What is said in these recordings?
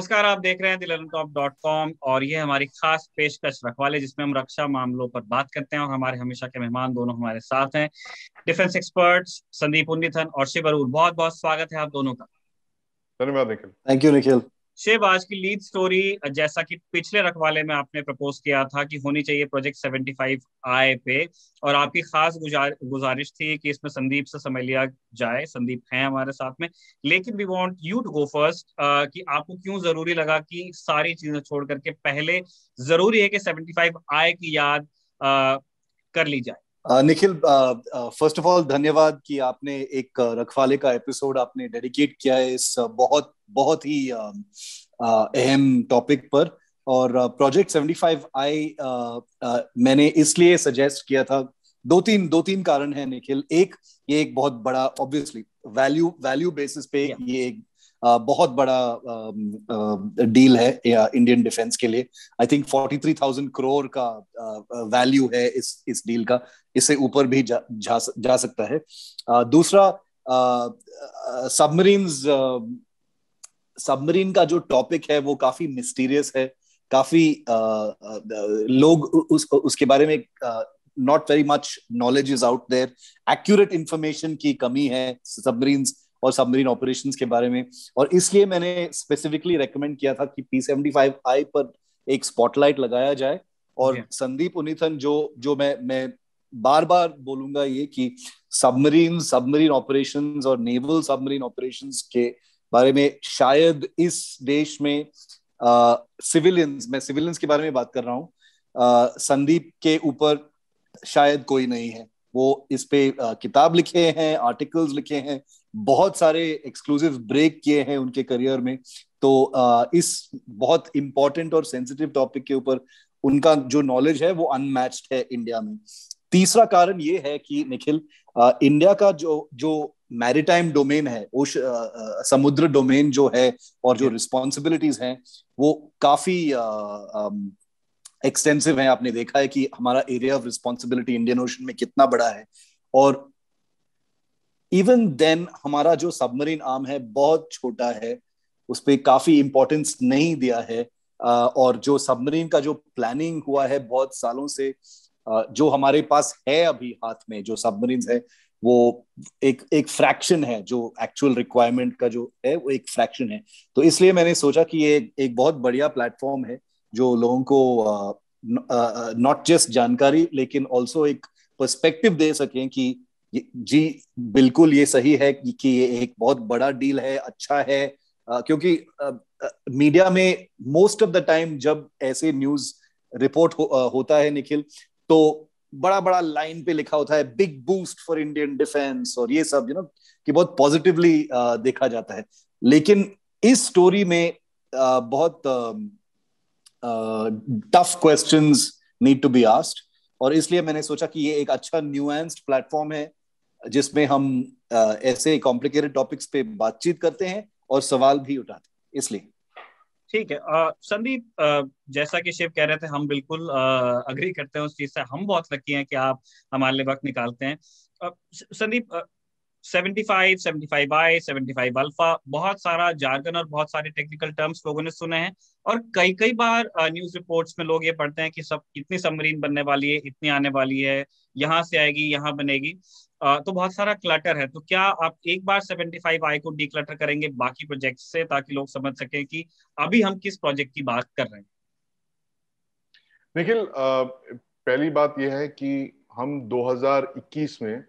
नमस्कार, आप देख रहे हैं dilantop.com और ये हमारी खास पेशकश रखवाले जिसमें हम रक्षा मामलों पर बात करते हैं और हमारे हमेशा के मेहमान दोनों हमारे साथ हैं। डिफेंस एक्सपर्ट्स संदीप उन्नीथन और शिव अरूर, बहुत बहुत स्वागत है आप दोनों का। धन्यवाद निखिल। Thank you Nikhil. शिव, आज की लीड स्टोरी जैसा कि पिछले रखवाले में आपने प्रपोज किया था कि होनी चाहिए प्रोजेक्ट 75 आई पे, और आपकी खास गुजारिश थी कि इसमें संदीप से समय लिया जाए। संदीप हैं हमारे साथ में, लेकिन we want you to go first कि आपको क्यों जरूरी लगा कि सारी चीजें छोड़ करके पहले जरूरी है कि 75 आई की याद कर ली जाए। निखिल, फर्स्ट ऑफ ऑल धन्यवाद कि आपने एक रखवाले का एपिसोड आपने डेडिकेट किया है इस बहुत बहुत ही अहम टॉपिक पर। और प्रोजेक्ट 75 आई मैंने इसलिए सजेस्ट किया था, दो तीन कारण हैं निखिल। एक, ये एक बहुत बड़ा ऑब्वियसली वैल्यू बेसिस पे ये एक बहुत बड़ा डील है इंडियन डिफेंस के लिए। आई थिंक 43,000 करोड़ का वैल्यू है इस डील का, इससे ऊपर भी जा सकता है। दूसरा, सबमरीन का जो टॉपिक है वो काफी मिस्टीरियस है। काफी लोग उसके बारे में not very much knowledge is out there. Accurate information की कमी है सबमरीन्स और सबमरीन ऑपरेशंस के बारे में, और इसलिए मैंने स्पेसिफिकली रेकमेंड किया था कि P75I पर एक स्पॉटलाइट लगाया जाए। और संदीप उन्नीथन, जो मैं बार बार बोलूंगा ये कि सबमरीन ऑपरेशंस और नेवल सबमरीन ऑपरेशंस के बारे में शायद इस देश में मैं सिविलियंस के बारे में बात कर रहा हूँ, संदीप के ऊपर शायद कोई नहीं है। वो इस पे किताब लिखे हैं, आर्टिकल्स लिखे हैं, बहुत सारे एक्सक्लूसिव ब्रेक किए हैं उनके करियर में। तो इस बहुत इंपॉर्टेंट और सेंसिटिव टॉपिक के ऊपर उनका जो नॉलेज है वो अनमैच्ड है इंडिया में। तीसरा कारण ये है कि निखिल, इंडिया का जो मैरीटाइम डोमेन है, समुद्र डोमेन जो है, और जो रिस्पॉन्सिबिलिटीज हैं वो काफी एक्सटेंसिव है। आपने देखा है कि हमारा area of responsibility Indian ocean में कितना बड़ा है, और इवन देन हमारा जो सबमरीन आर्म है बहुत छोटा है, उस पर काफी इंपॉर्टेंस नहीं दिया है। और जो सबमरीन का जो प्लानिंग हुआ है बहुत सालों से, जो हमारे पास है अभी हाथ में जो सबमरीन्स है, वो एक फ्रैक्शन है। जो एक्चुअल रिक्वायरमेंट का जो है वो एक फ्रैक्शन है। तो इसलिए मैंने सोचा कि ये एक बहुत बढ़िया प्लेटफॉर्म है जो लोगों को नॉट जस्ट जानकारी लेकिन ऑल्सो एक पर्सपेक्टिव दे सकें कि जी बिल्कुल ये सही है कि ये एक बहुत बड़ा डील है, अच्छा है। क्योंकि मीडिया में मोस्ट ऑफ द टाइम जब ऐसे न्यूज रिपोर्ट होता है निखिल, तो बड़ा बड़ा लाइन पे लिखा होता है big boost for Indian defence और ये सब कि बहुत पॉजिटिवली देखा जाता है। लेकिन इस स्टोरी में बहुत tough questions need to be asked, और इसलिए मैंने सोचा कि ये एक अच्छा न्यूएंस्ड प्लेटफॉर्म है जिसमें हम ऐसे कॉम्प्लिकेटेड टॉपिक्स पे बातचीत करते हैं और सवाल भी उठाते हैं, इसलिए। ठीक है। संदीप, जैसा कि शिव कह रहे थे, हम बिल्कुल अग्री करते हैं उस चीज से। हम बहुत लकी हैं कि आप हमारे लिए वक्त निकालते हैं। संदीप, 75, 75I, 75 अल्फा, बहुत सारा जार्गन और बहुत सारे टेक्निकल टर्म्स लोगों ने सुने हैं, और कई कई बार न्यूज रिपोर्ट्स में लोग ये पढ़ते हैं कि सब इतनी सबमरीन बनने वाली है, इतनी आने वाली है, यहाँ से आएगी, यहाँ बनेगी। तो बहुत सारा क्लटर है। तो क्या आप एक बार 75I को डीक्लटर करेंगे बाकी प्रोजेक्ट से, ताकि लोग समझ सकें कि अभी हम किस प्रोजेक्ट की बात कर रहे हैं? निखिल, पहली बात यह है कि हम 2021 में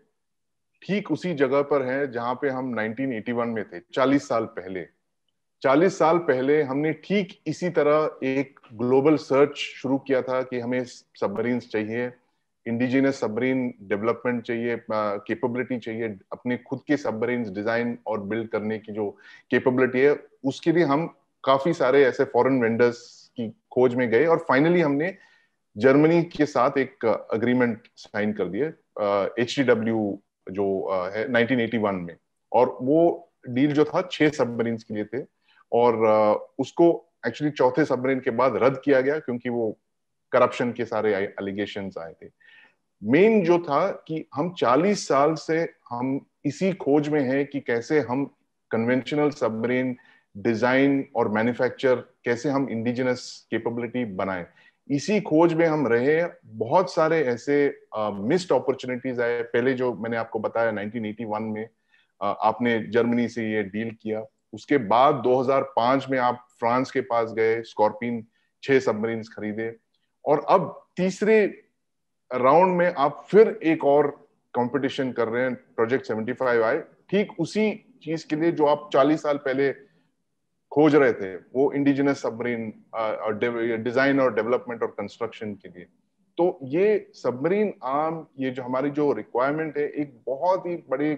ठीक उसी जगह पर हैं जहां पे हम 1981 में थे। 40 साल पहले 40 साल पहले हमने ठीक इसी तरह एक ग्लोबल सर्च शुरू किया था कि हमें सबमरीन्स चाहिए, इंडिजिनस सबमरीन डेवलपमेंट चाहिए, कैपेबिलिटी चाहिए, अपने खुद के सबमरीन्स डिजाइन और बिल्ड करने की जो कैपेबिलिटी है, उसके लिए हम काफी सारे ऐसे फॉरेन वेंडर्स की खोज में गए, और फाइनली हमने जर्मनी के साथ एक अग्रीमेंट साइन कर दिए, HTW जो है 1981 में। और वो डील जो था 6 सबमरीन्स के लिए थे, और उसको एक्चुअली चौथे सबमरीन के बाद रद्द किया गया क्योंकि वो करप्शन के सारे एलिगेशंस आए थे। मेन जो था कि हम 40 साल से हम इसी खोज में हैं कि कैसे हम कन्वेंशनल सबमरीन डिजाइन और मैन्युफैक्चर, कैसे हम इंडिजिनस कैपेबिलिटी बनाएं, इसी खोज में हम रहे। बहुत सारे ऐसे मिस्ड अपॉर्चुनिटीज आए। पहले जो मैंने आपको बताया 1981 में आपने जर्मनी से ये डील किया, उसके बाद 2005 में आप फ्रांस के पास गए, स्कॉर्पिन 6 सबमरीन्स खरीदे, और अब तीसरे राउंड में आप फिर एक और कंपटीशन कर रहे हैं, प्रोजेक्ट 75 आए, ठीक उसी चीज के लिए जो आप 40 साल पहले खोज रहे थे, वो इंडिजिनस सबमरीन डिजाइन और डेवलपमेंट और कंस्ट्रक्शन के लिए। तो ये सबमरीन आर्म, ये जो हमारी जो रिक्वायरमेंट है, एक बहुत ही बड़ी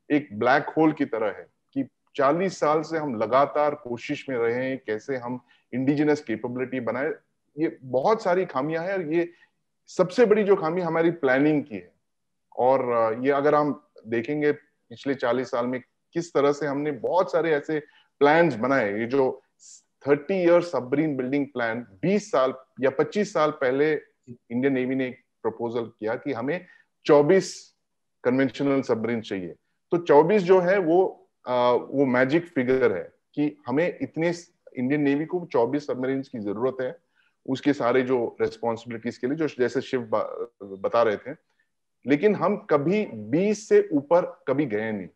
एक ब्लैक होल की तरह है कि 40 साल से हम लगातार कोशिश में रहे हैं कैसे हम इंडिजिनस कैपेबिलिटी बनाए। ये बहुत सारी खामियां हैं, और ये सबसे बड़ी जो खामी हमारी प्लानिंग की है। और ये अगर हम देखेंगे पिछले 40 साल में किस तरह से हमने बहुत सारे ऐसे प्लान्स बनाए, ये जो 30 ईयर सबमरीन बिल्डिंग प्लान 20 साल या 25 साल पहले इंडियन नेवी ने एक प्रपोजल किया कि हमें 24 कन्वेंशनल सबमरीन चाहिए। तो 24 जो है वो मैजिक फिगर है कि हमें इतने, इंडियन नेवी को 24 सबमरीन की जरूरत है, उसके सारे जो रेस्पॉन्सिबिलिटीज के लिए, जो जैसे शिव बता रहे थे। लेकिन हम कभी 20 से ऊपर कभी गए नहीं।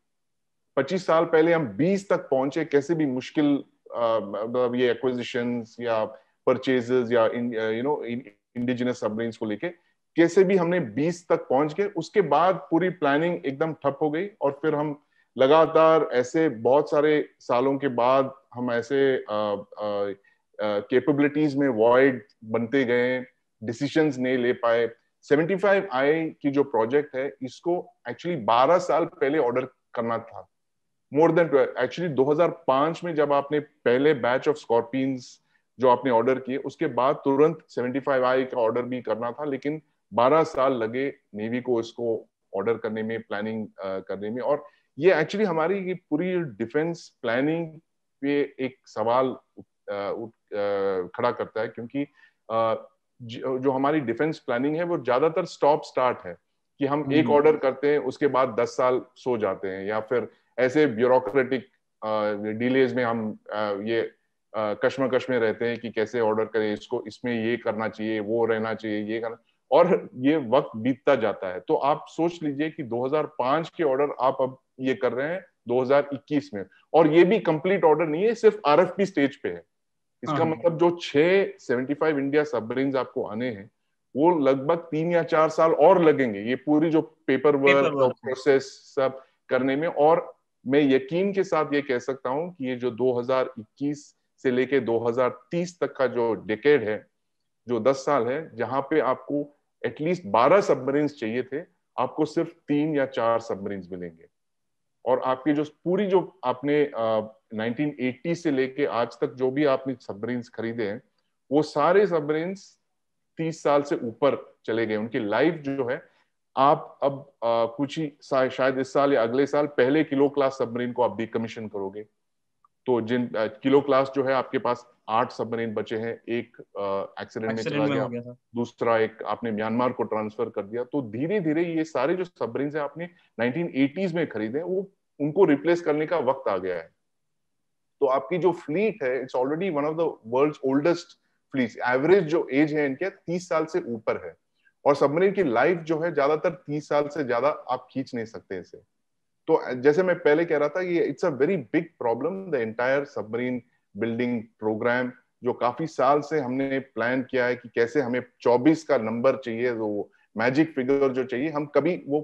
25 साल पहले हम 20 तक पहुंचे, कैसे भी मुश्किल मतलब ये एक्विजिशंस या परचेजेस या इंडिजिनस सबमरीन्स को लेके कैसे भी हमने 20 तक पहुंच गए। उसके बाद पूरी प्लानिंग एकदम ठप हो गई, और फिर हम लगातार ऐसे बहुत सारे सालों के बाद हम ऐसे कैपेबिलिटीज में वॉइड बनते गए, डिसीजंस नहीं ले पाए। 75 आई की जो प्रोजेक्ट है, इसको एक्चुअली 12 साल पहले ऑर्डर करना था, मोर देन एक्चुअली 2005 में जब आपने पहले बैच ऑफ स्कॉर्पियंस जो आपने ऑर्डर किए, उसके बाद तुरंत 75 आई का ऑर्डर भी करना था, लेकिन 12 साल लगे नेवी को इसको ऑर्डर करने में, प्लानिंग करने में। और ये एक्चुअली हमारी ये पूरी डिफेंस प्लानिंग पे एक सवाल खड़ा करता है, क्योंकि जो हमारी डिफेंस प्लानिंग है वो ज्यादातर स्टॉप स्टार्ट है कि हम एक ऑर्डर करते हैं, उसके बाद 10 साल सो जाते हैं, या फिर ऐसे ब्यूरोक्रेटिक डिलेज में हम ये कश्मकश में रहते हैं कि कैसे ऑर्डर करें इसको, इसमें ये करना चाहिए, वो रहना चाहिए, ये करना, और ये वक्त बीतता जाता है। तो आप सोच लीजिए कि 2005 के ऑर्डर आप अब ये कर रहे हैं 2021 में, और ये भी कंप्लीट ऑर्डर नहीं है, सिर्फ आरएफपी स्टेज पे है। इसका मतलब जो 6 75 इंडिया सबमरीन्स आपको आने हैं, वो लगभग 3 या 4 साल और लगेंगे, ये पूरी जो पेपर वर्क और प्रोसेस सब करने में। और मैं यकीन के साथ ये कह सकता हूं कि ये जो 2021 से लेके 2030 तक का जो डिकेड है, जो 10 साल है, जहां पे आपको एटलीस्ट 12 सबमरीन्स चाहिए थे, आपको सिर्फ 3 या 4 सबमरीन्स मिलेंगे। और आपकी जो पूरी जो आपने 1980 से लेके आज तक जो भी आपने सबमरीन्स खरीदे हैं, वो सारे सबमरीन्स 30 साल से ऊपर चले गए, उनकी लाइफ जो है। आप अब कुछ ही शायद इस साल या अगले साल पहले किलो क्लास सबमरीन को आप डिकमीशन करोगे। तो जिन किलो क्लास जो है आपके पास 8 सबमरीन बचे हैं, एक एक्सीडेंट में चला गया, दूसरा एक आपने म्यांमार को ट्रांसफर कर दिया। तो धीरे धीरे ये सारे जो सबमरीन है आपने 1980s में खरीदे, वो उनको रिप्लेस करने का वक्त आ गया है। तो आपकी जो फ्लीट है, it's already one of the world's oldest fleet. Average जो एज है इनके 30 साल से ऊपर है, और सबमरीन की लाइफ जो है ज्यादातर 30 साल से ज्यादा आप खींच नहीं सकते इसे। तो जैसे मैं पहले कह रहा था, ये it's a very big problem, the entire submarine building programme, जो काफी साल से हमने प्लान किया है कि कैसे हमें 24 का नंबर चाहिए, वो मैजिक फिगर जो चाहिए, हम कभी वो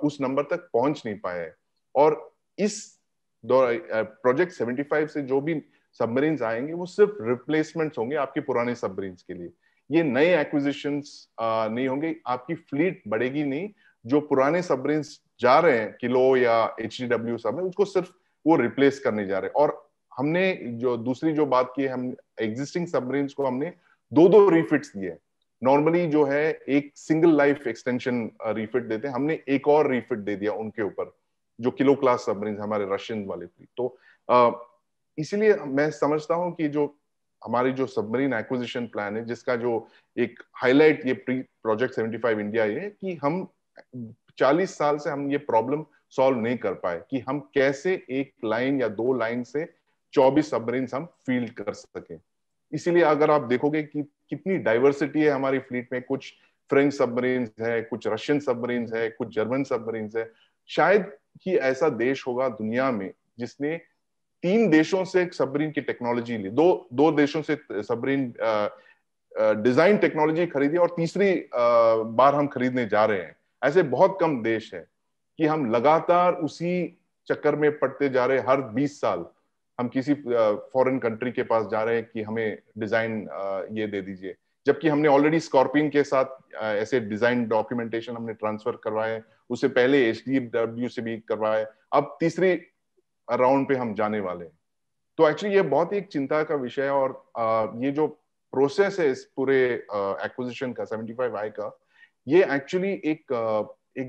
उस नंबर तक पहुंच नहीं पाए। और इस प्रोजेक्ट 75 से जो भी सबमरीन्स आएंगे, वो सिर्फ रिप्लेसमेंट्स होंगे आपके पुराने सबमरीन्स के लिए। ये नए एक्विजिशंस नहीं होंगे, आपकी फ्लीट बढ़ेगी नहीं। जो पुराने सबमरीन्स जा रहे हैं, किलो या HDW सब में, उसको सिर्फ वो रिप्लेस करने जा रहे हैं। और हमने जो दूसरी जो बात की है, हम एग्जिस्टिंग सबमरीन्स को हमने 2-2 रिफिट्स दिए। नॉर्मली जो है एक सिंगल लाइफ एक्सटेंशन रिफिट देते हैं, हमने एक और रिफिट दे दिया उनके ऊपर, जो किलो क्लास सबमरीन हमारे रशियन वाले फ्लीट। तो इसीलिए मैं समझता हूं कि जो हमारी जो सबमरीन एक्विजिशन प्लान है, जिसका जो एक हाईलाइट ये प्रोजेक्ट 75 इंडिया ये, कि हम 40 साल से हम ये प्रॉब्लम सॉल्व नहीं कर पाए कि हम कैसे एक लाइन या 2 लाइन से 24 सबमरीन हम फील्ड कर सकें। इसीलिए अगर आप देखोगे कि कितनी डाइवर्सिटी है हमारी फ्लीट में, कुछ फ्रेंच सबमरीन्स है, कुछ रशियन सबमरीन्स है, कुछ जर्मन सबमरीन्स है। शायद ही ऐसा देश होगा दुनिया में जिसने 3 देशों से सबमरीन की टेक्नोलॉजी ली, दो देशों से सबमरीन डिजाइन टेक्नोलॉजी खरीदी और तीसरी बार हम खरीदने जा रहे हैं। ऐसे बहुत कम देश है कि हम लगातार उसी चक्कर में पड़ते जा रहे हैं। हर 20 साल हम किसी फॉरेन कंट्री के पास जा रहे हैं कि हमें डिजाइन ये दे दीजिए, जबकि हमने ऑलरेडी स्कॉर्पियन के साथ ऐसे डिजाइन डॉक्यूमेंटेशन हमने ट्रांसफर करवाए, उससे पहले HDW से भी करवाए, अब तीसरी राउंड पे हम जाने वाले हैं। तो एक्चुअली ये बहुत ही एक चिंता का विषय है। और ये जो प्रोसेस है इस पूरे एक्विजिशन का 75I का, ये एक्चुअली एक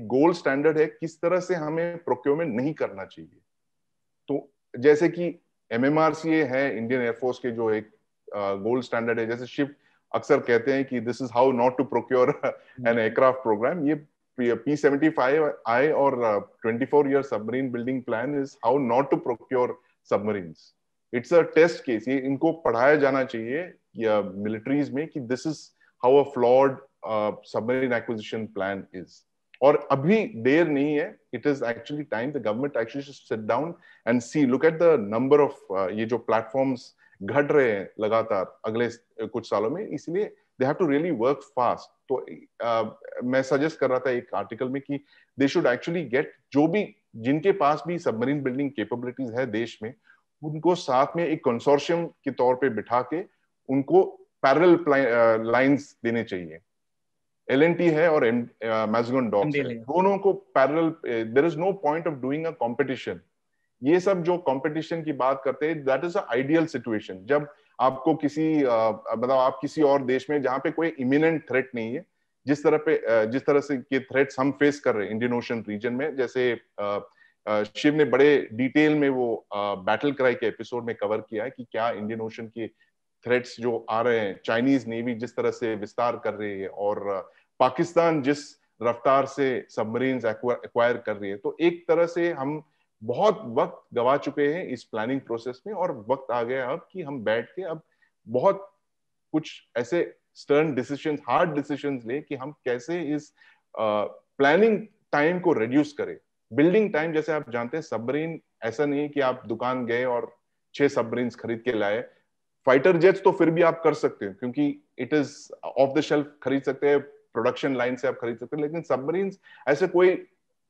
गोल्ड स्टैंडर्ड है किस तरह से हमें प्रोक्योरमेंट नहीं करना चाहिए। तो जैसे कि MMRCA है इंडियन एयरफोर्स के जो एक गोल्ड स्टैंडर्ड है, जैसे शिव अक्सर कहते हैं कि this is how not to procure an aircraft programme, ये P75I और 24 year submarine building plan is how not to procure submarines. It's a test case, ये इनको पढ़ाया जाना चाहिए या मिलिट्रीज में कि this is how a flawed submarine acquisition plan is. और अभी देर नहीं है, it is actually time the government actually should sit down and see, look at the number of ये जो प्लेटफॉर्म्स घट रहे हैं लगातार अगले कुछ सालों में, इसलिए they have to really work fast. तो मैं सजेस्ट कर रहा था एक आर्टिकल में कि दे शुड एक्चुअली गेट जो भी जिनके पास भी सबमरीन बिल्डिंग कैपेबिलिटीज है देश में, उनको साथ में एक कंसोर्शियम के तौर पे बिठा के उनको पैरेलल लाइंस देने चाहिए। L&T है और मैज़गन डॉक्स है, दोनों को parallel. There is no point of doing a competition. ये सब जो कंपटीशन की बात करते हैं, that is a ideal situation, जब आपको किसी मतलब आप किसी और देश में जहां पे कोई इमिनेंट थ्रेट नहीं है, जिस तरह से के थ्रेट्स हम फेस कर रहे हैं इंडियन ओशन रीजन में। जैसे शिव ने बड़े डिटेल में वो बैटल क्राई के एपिसोड में कवर किया है कि क्या इंडियन ओशन के थ्रेट्स जो आ रहे हैं, चाइनीज नेवी जिस तरह से विस्तार कर रही है और पाकिस्तान जिस रफ्तार से सबमरीन्स एक्वायर कर रही है। तो एक तरह से हम बहुत वक्त गवा चुके हैं इस प्लानिंग प्रोसेस में, और वक्त आ गया अब कि हम बैठ के अब बहुत कुछ ऐसे स्टर्न डिसीजंस, हार्ड डिसीजंस ले कि हम कैसे इस प्लानिंग टाइम को रिड्यूस करें। बिल्डिंग टाइम, जैसे आप जानते हैं, सबमरीन ऐसा नहीं है कि आप दुकान गए और 6 सबमरीन्स खरीद के लाए। फाइटर जेट्स तो फिर भी आप कर सकते हो क्योंकि it is of the shelf खरीद सकते हैं, प्रोडक्शन लाइन से आप खरीद सकते हैं, लेकिन सबमरीन्स ऐसे कोई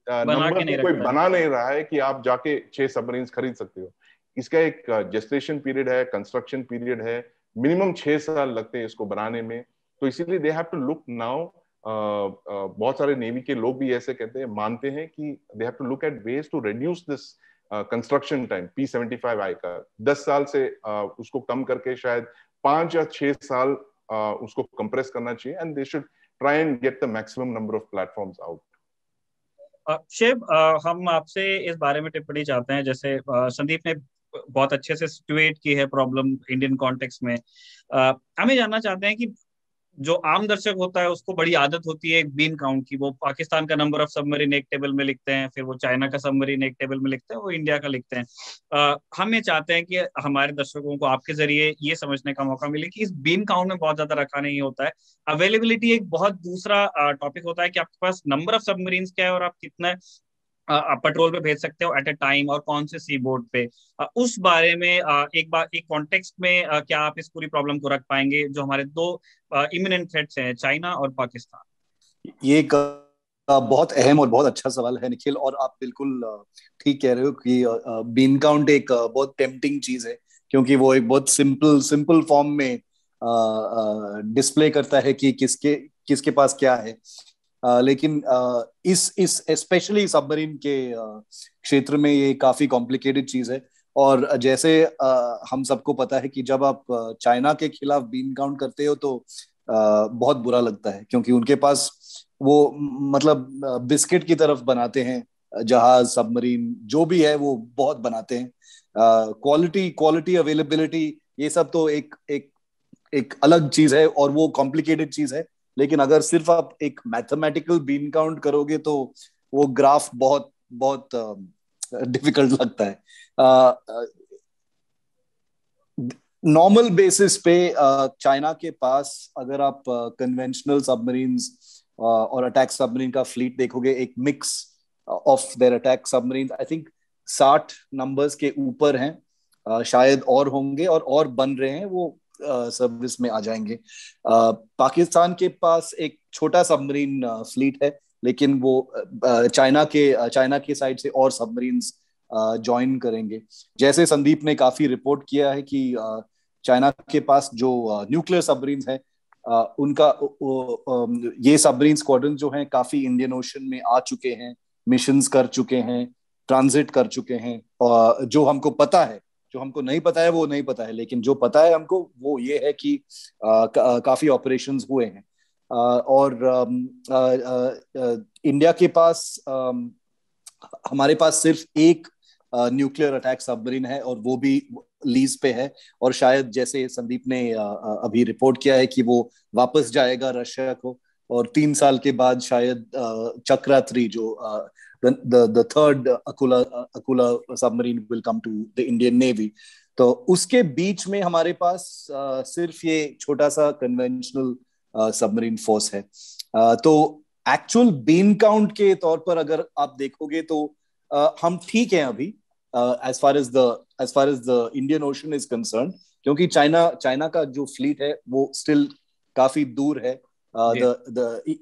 नंबर तो कोई बना नहीं रहा है कि आप जाके 6 सबमरीन्स खरीद सकते हो। इसका एक जेस्टेशन पीरियड है, कंस्ट्रक्शन पीरियड है, मिनिमम 6 साल लगते हैं इसको बनाने में। तो इसीलिए they have to look now, बहुत सारे नेवी के लोग भी ऐसे कहते हैं, मानते हैं कि they have to look at ways to reduce this construction time P75I का 10 साल से उसको कम करके शायद 5 या 6 साल उसको कंप्रेस करना चाहिए, and they should try and get the maximum number of platforms out. Shiv, हम आपसे इस बारे में टिप्पणी चाहते हैं। जैसे संदीप ने बहुत अच्छे से सिचुएट की है प्रॉब्लम इंडियन कॉन्टेक्स्ट में। हमें जानना चाहते हैं कि जो आम दर्शक होता है उसको बड़ी आदत होती है एक बीन काउंट की। वो पाकिस्तान का नंबर ऑफ सबमरीन एक टेबल में लिखते हैं, फिर वो चाइना का सबमरीन एक टेबल में लिखते हैं, वो इंडिया का लिखते हैं। हम ये चाहते हैं कि हमारे दर्शकों को आपके जरिए ये समझने का मौका मिले कि इस बीन काउंट में बहुत ज्यादा रखा नहीं होता है। अवेलेबिलिटी एक बहुत दूसरा टॉपिक होता है कि आपके पास नंबर ऑफ सबमरीन क्या है और आप कितना पेट्रोल पे भेज सकते हो एट अ टाइम और कौन से सी बोर्ड पे। उस बारे में एक कॉन्टेक्स्ट में क्या आप इस पूरी प्रॉब्लम को रख पाएंगे जो हमारे दो इमिनेंट थ्रेट्स हैं, चाइना और पाकिस्तान? ये एक बहुत अहम और बहुत अच्छा सवाल है निखिल, और आप बिल्कुल ठीक कह रहे हो कि बीन काउंट एक बहुत टेम्पटिंग चीज है, क्योंकि वो एक बहुत सिंपल फॉर्म में डिस्प्ले करता है कि किसके किसके पास क्या है। लेकिन इस स्पेशली सबमरीन के क्षेत्र में ये काफी कॉम्प्लिकेटेड चीज है। और जैसे हम सबको पता है कि जब आप चाइना के खिलाफ बीन काउंट करते हो तो बहुत बुरा लगता है, क्योंकि उनके पास वो मतलब बिस्किट की तरफ बनाते हैं, जहाज सबमरीन जो भी है वो बहुत बनाते हैं। क्वालिटी अवेलेबिलिटी ये सब तो एक अलग चीज है और वो कॉम्प्लिकेटेड चीज है। लेकिन अगर सिर्फ आप एक मैथमेटिकल बीन काउंट करोगे तो वो ग्राफ बहुत बहुत डिफिकल्ट लगता है। नॉर्मल बेसिस पे चाइना के पास अगर आप कन्वेंशनल सबमरीन्स और अटैक सबमरीन का फ्लीट देखोगे, एक mix of their attack submarine, I think 60 numbers के ऊपर हैं। शायद और होंगे और बन रहे हैं, वो सर्विस में आ जाएंगे। पाकिस्तान के पास एक छोटा सबमरीन फ्लीट है, लेकिन वो चाइना के साइड से और सबमरीन्स ज्वाइन करेंगे। जैसे संदीप ने काफी रिपोर्ट किया है कि चाइना के पास जो न्यूक्लियर सबमरीन्स हैं, उनका ये सबमरीन स्क्वाड्रन जो हैं काफी इंडियन ओशन में आ चुके हैं, मिशंस कर चुके हैं, ट्रांजिट कर चुके हैं। और जो हमको पता है, जो हमको नहीं पता है वो नहीं पता है, लेकिन जो पता है हमको वो ये है कि काफी ऑपरेशंस हुए हैं। और इंडिया के पास हमारे पास सिर्फ एक न्यूक्लियर अटैक सबमरीन है, और वो भी लीज पे है। और शायद जैसे संदीप ने अभी रिपोर्ट किया है कि वो वापस जाएगा रशिया को, और 3 साल के बाद शायद चक्रा 3 जो the third Akula submarine will come to the Indian Navy. तो उसके बीच में हमारे पास सिर्फ ये छोटा सा कन्वेंशनल सबमरीन फोर्स है। तो एक्चुअल बीन काउंट के तौर पर अगर आप देखोगे तो हम ठीक हैं अभी, as far as the Indian Ocean is concerned, क्योंकि चाइना का जो फ्लीट है वो स्टिल काफी दूर है।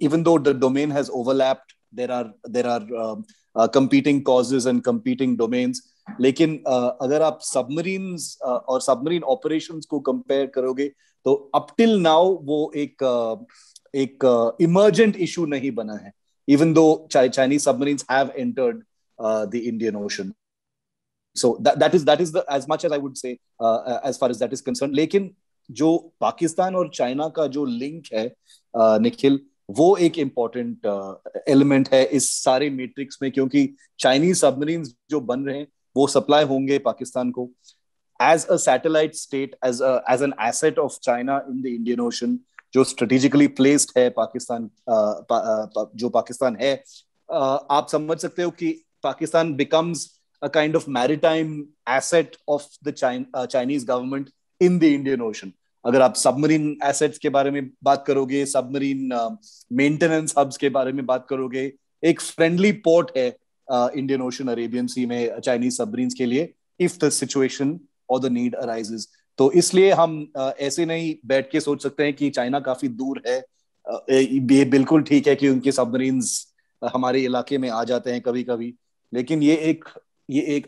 Even though the domain has overlapped, there are competing causes and competing domains, लेकिन अगर आप सबमरीन्स और सबमरीन ऑपरेशंस को कंपेयर करोगे तो अप टिल नाउ वो एक इमर्जेंट इशू नहीं बना है, even though Chinese submarines have entered the Indian Ocean. So that is the as much as I would say as far as that is concerned. लेकिन जो पाकिस्तान और चाइना का जो लिंक है निखिल, वो एक इम्पॉर्टेंट एलिमेंट है इस सारे मैट्रिक्स में, क्योंकि चाइनीज सबमरीन्स जो बन रहे हैं वो सप्लाई होंगे पाकिस्तान को as a satellite state, as an asset of China in the Indian Ocean, जो स्ट्रेटेजिकली प्लेस्ड है पाकिस्तान, जो पाकिस्तान है। आप समझ सकते हो कि Pakistan becomes a kind of maritime asset of the Chinese government in the Indian Ocean. अगर आप सबमरीन एसेट्स के बारे में बात करोगे, सबमरीन मेंटेनेंस हब्स के बारे में बात करोगे, एक फ्रेंडली पोर्ट है इंडियन ओशन अरेबियन सी में चाइनीज सबमरीन्स के लिए, इफ द सिचुएशन और द नीड अराइजेस। तो इसलिए हम ऐसे नहीं बैठ के सोच सकते हैं कि चाइना काफी दूर है। ये बिल्कुल ठीक है कि उनके सबमरीन्स हमारे इलाके में आ जाते हैं कभी कभी, लेकिन ये एक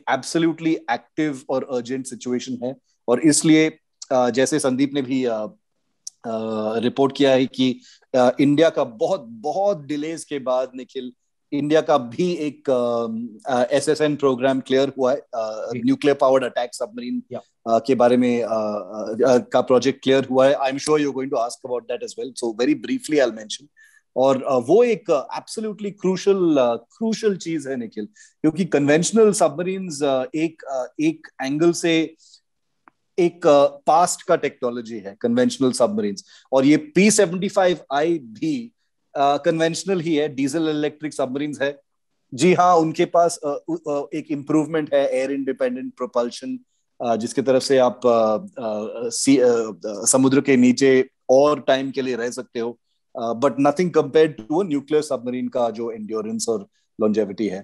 एब्सोल्युटली एक्टिव और अर्जेंट सिचुएशन है। और इसलिए जैसे संदीप ने भी रिपोर्ट किया है कि इंडिया का बहुत बहुत डिलेज के बाद निखिल, इंडिया का भी एक SSN प्रोग्राम क्लियर हुआ है, न्यूक्लियर पावर्ड अटैक सबमरीन के बारे में का प्रोजेक्ट क्लियर हुआ है। I am sure you are going to ask about that as well, so very briefly I will mention. और वो एक एब्सोल्युटली क्रूशल चीज है निखिल, क्योंकि कन्वेंशनल सबमरीन्स एक एंगल से एक पास्ट का टेक्नोलॉजी है कन्वेंशनल सबमरीन्स, और ये P-75I भी कन्वेंशनल ही है, डीजल इलेक्ट्रिक सबमरीन्स है। जी हाँ, उनके पास एक इम्प्रूवमेंट है, एयर इंडिपेंडेंट प्रोपल्शन, जिसकी तरफ से आप समुद्र के नीचे और टाइम के लिए रह सकते हो, but nothing compared to a nuclear submarine का जो एंड्योरेंस और लॉन्जेविटी है।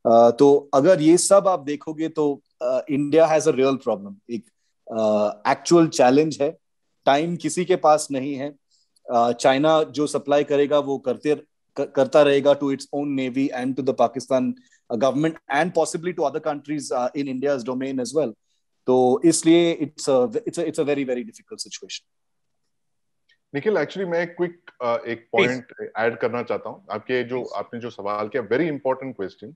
तो अगर ये सब आप देखोगे तो India has a real problem, एक एक्चुअल चैलेंज है। टाइम किसी के पास नहीं है। चाइना जो सप्लाई करेगा वो करता रहेगा to its own navy and to the Pakistan government and possibly to other countries in India's domain as well. तो इसलिए it's a very very difficult situation. Nikhil, actually मैं क्विक एक पॉइंट ऐड करना चाहता हूँ। आपने जो सवाल किया, वेरी इंपॉर्टेंट क्वेश्चन,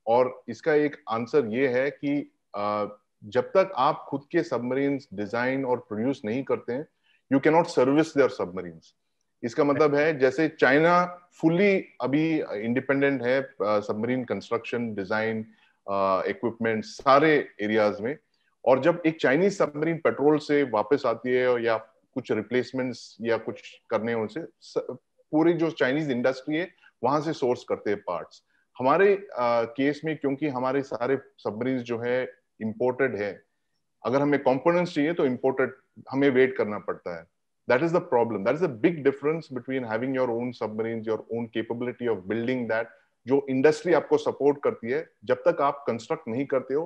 और इसका एक आंसर ये है कि जब तक आप खुद के सबमरीन्स डिजाइन और प्रोड्यूस नहीं करते हैं, you can not service their submarines. इसका मतलब है जैसे चाइना फुल्ली अभी इंडिपेंडेंट है सबमरीन कंस्ट्रक्शन, डिजाइन, इक्विपमेंट सारे एरियाज में, और जब एक चाइनीज सबमरीन पेट्रोल से वापस आती है या कुछ रिप्लेसमेंट्स या कुछ करने उनसे, पूरी जो चाइनीज इंडस्ट्री है वहां से सोर्स करते हैं पार्ट्स। हमारे केस में क्योंकि हमारे सारे सबमरीन्स जो है इंपोर्टेड है, अगर हमें कंपोनेंट्स चाहिए तो इम्पोर्टेड हमें वेट करना पड़ता है. That is the problem. That is a big difference between having your own submarines, your own capability of building that. जो इंडस्ट्री आपको सपोर्ट करती है, जब तक आप कंस्ट्रक्ट नहीं करते हो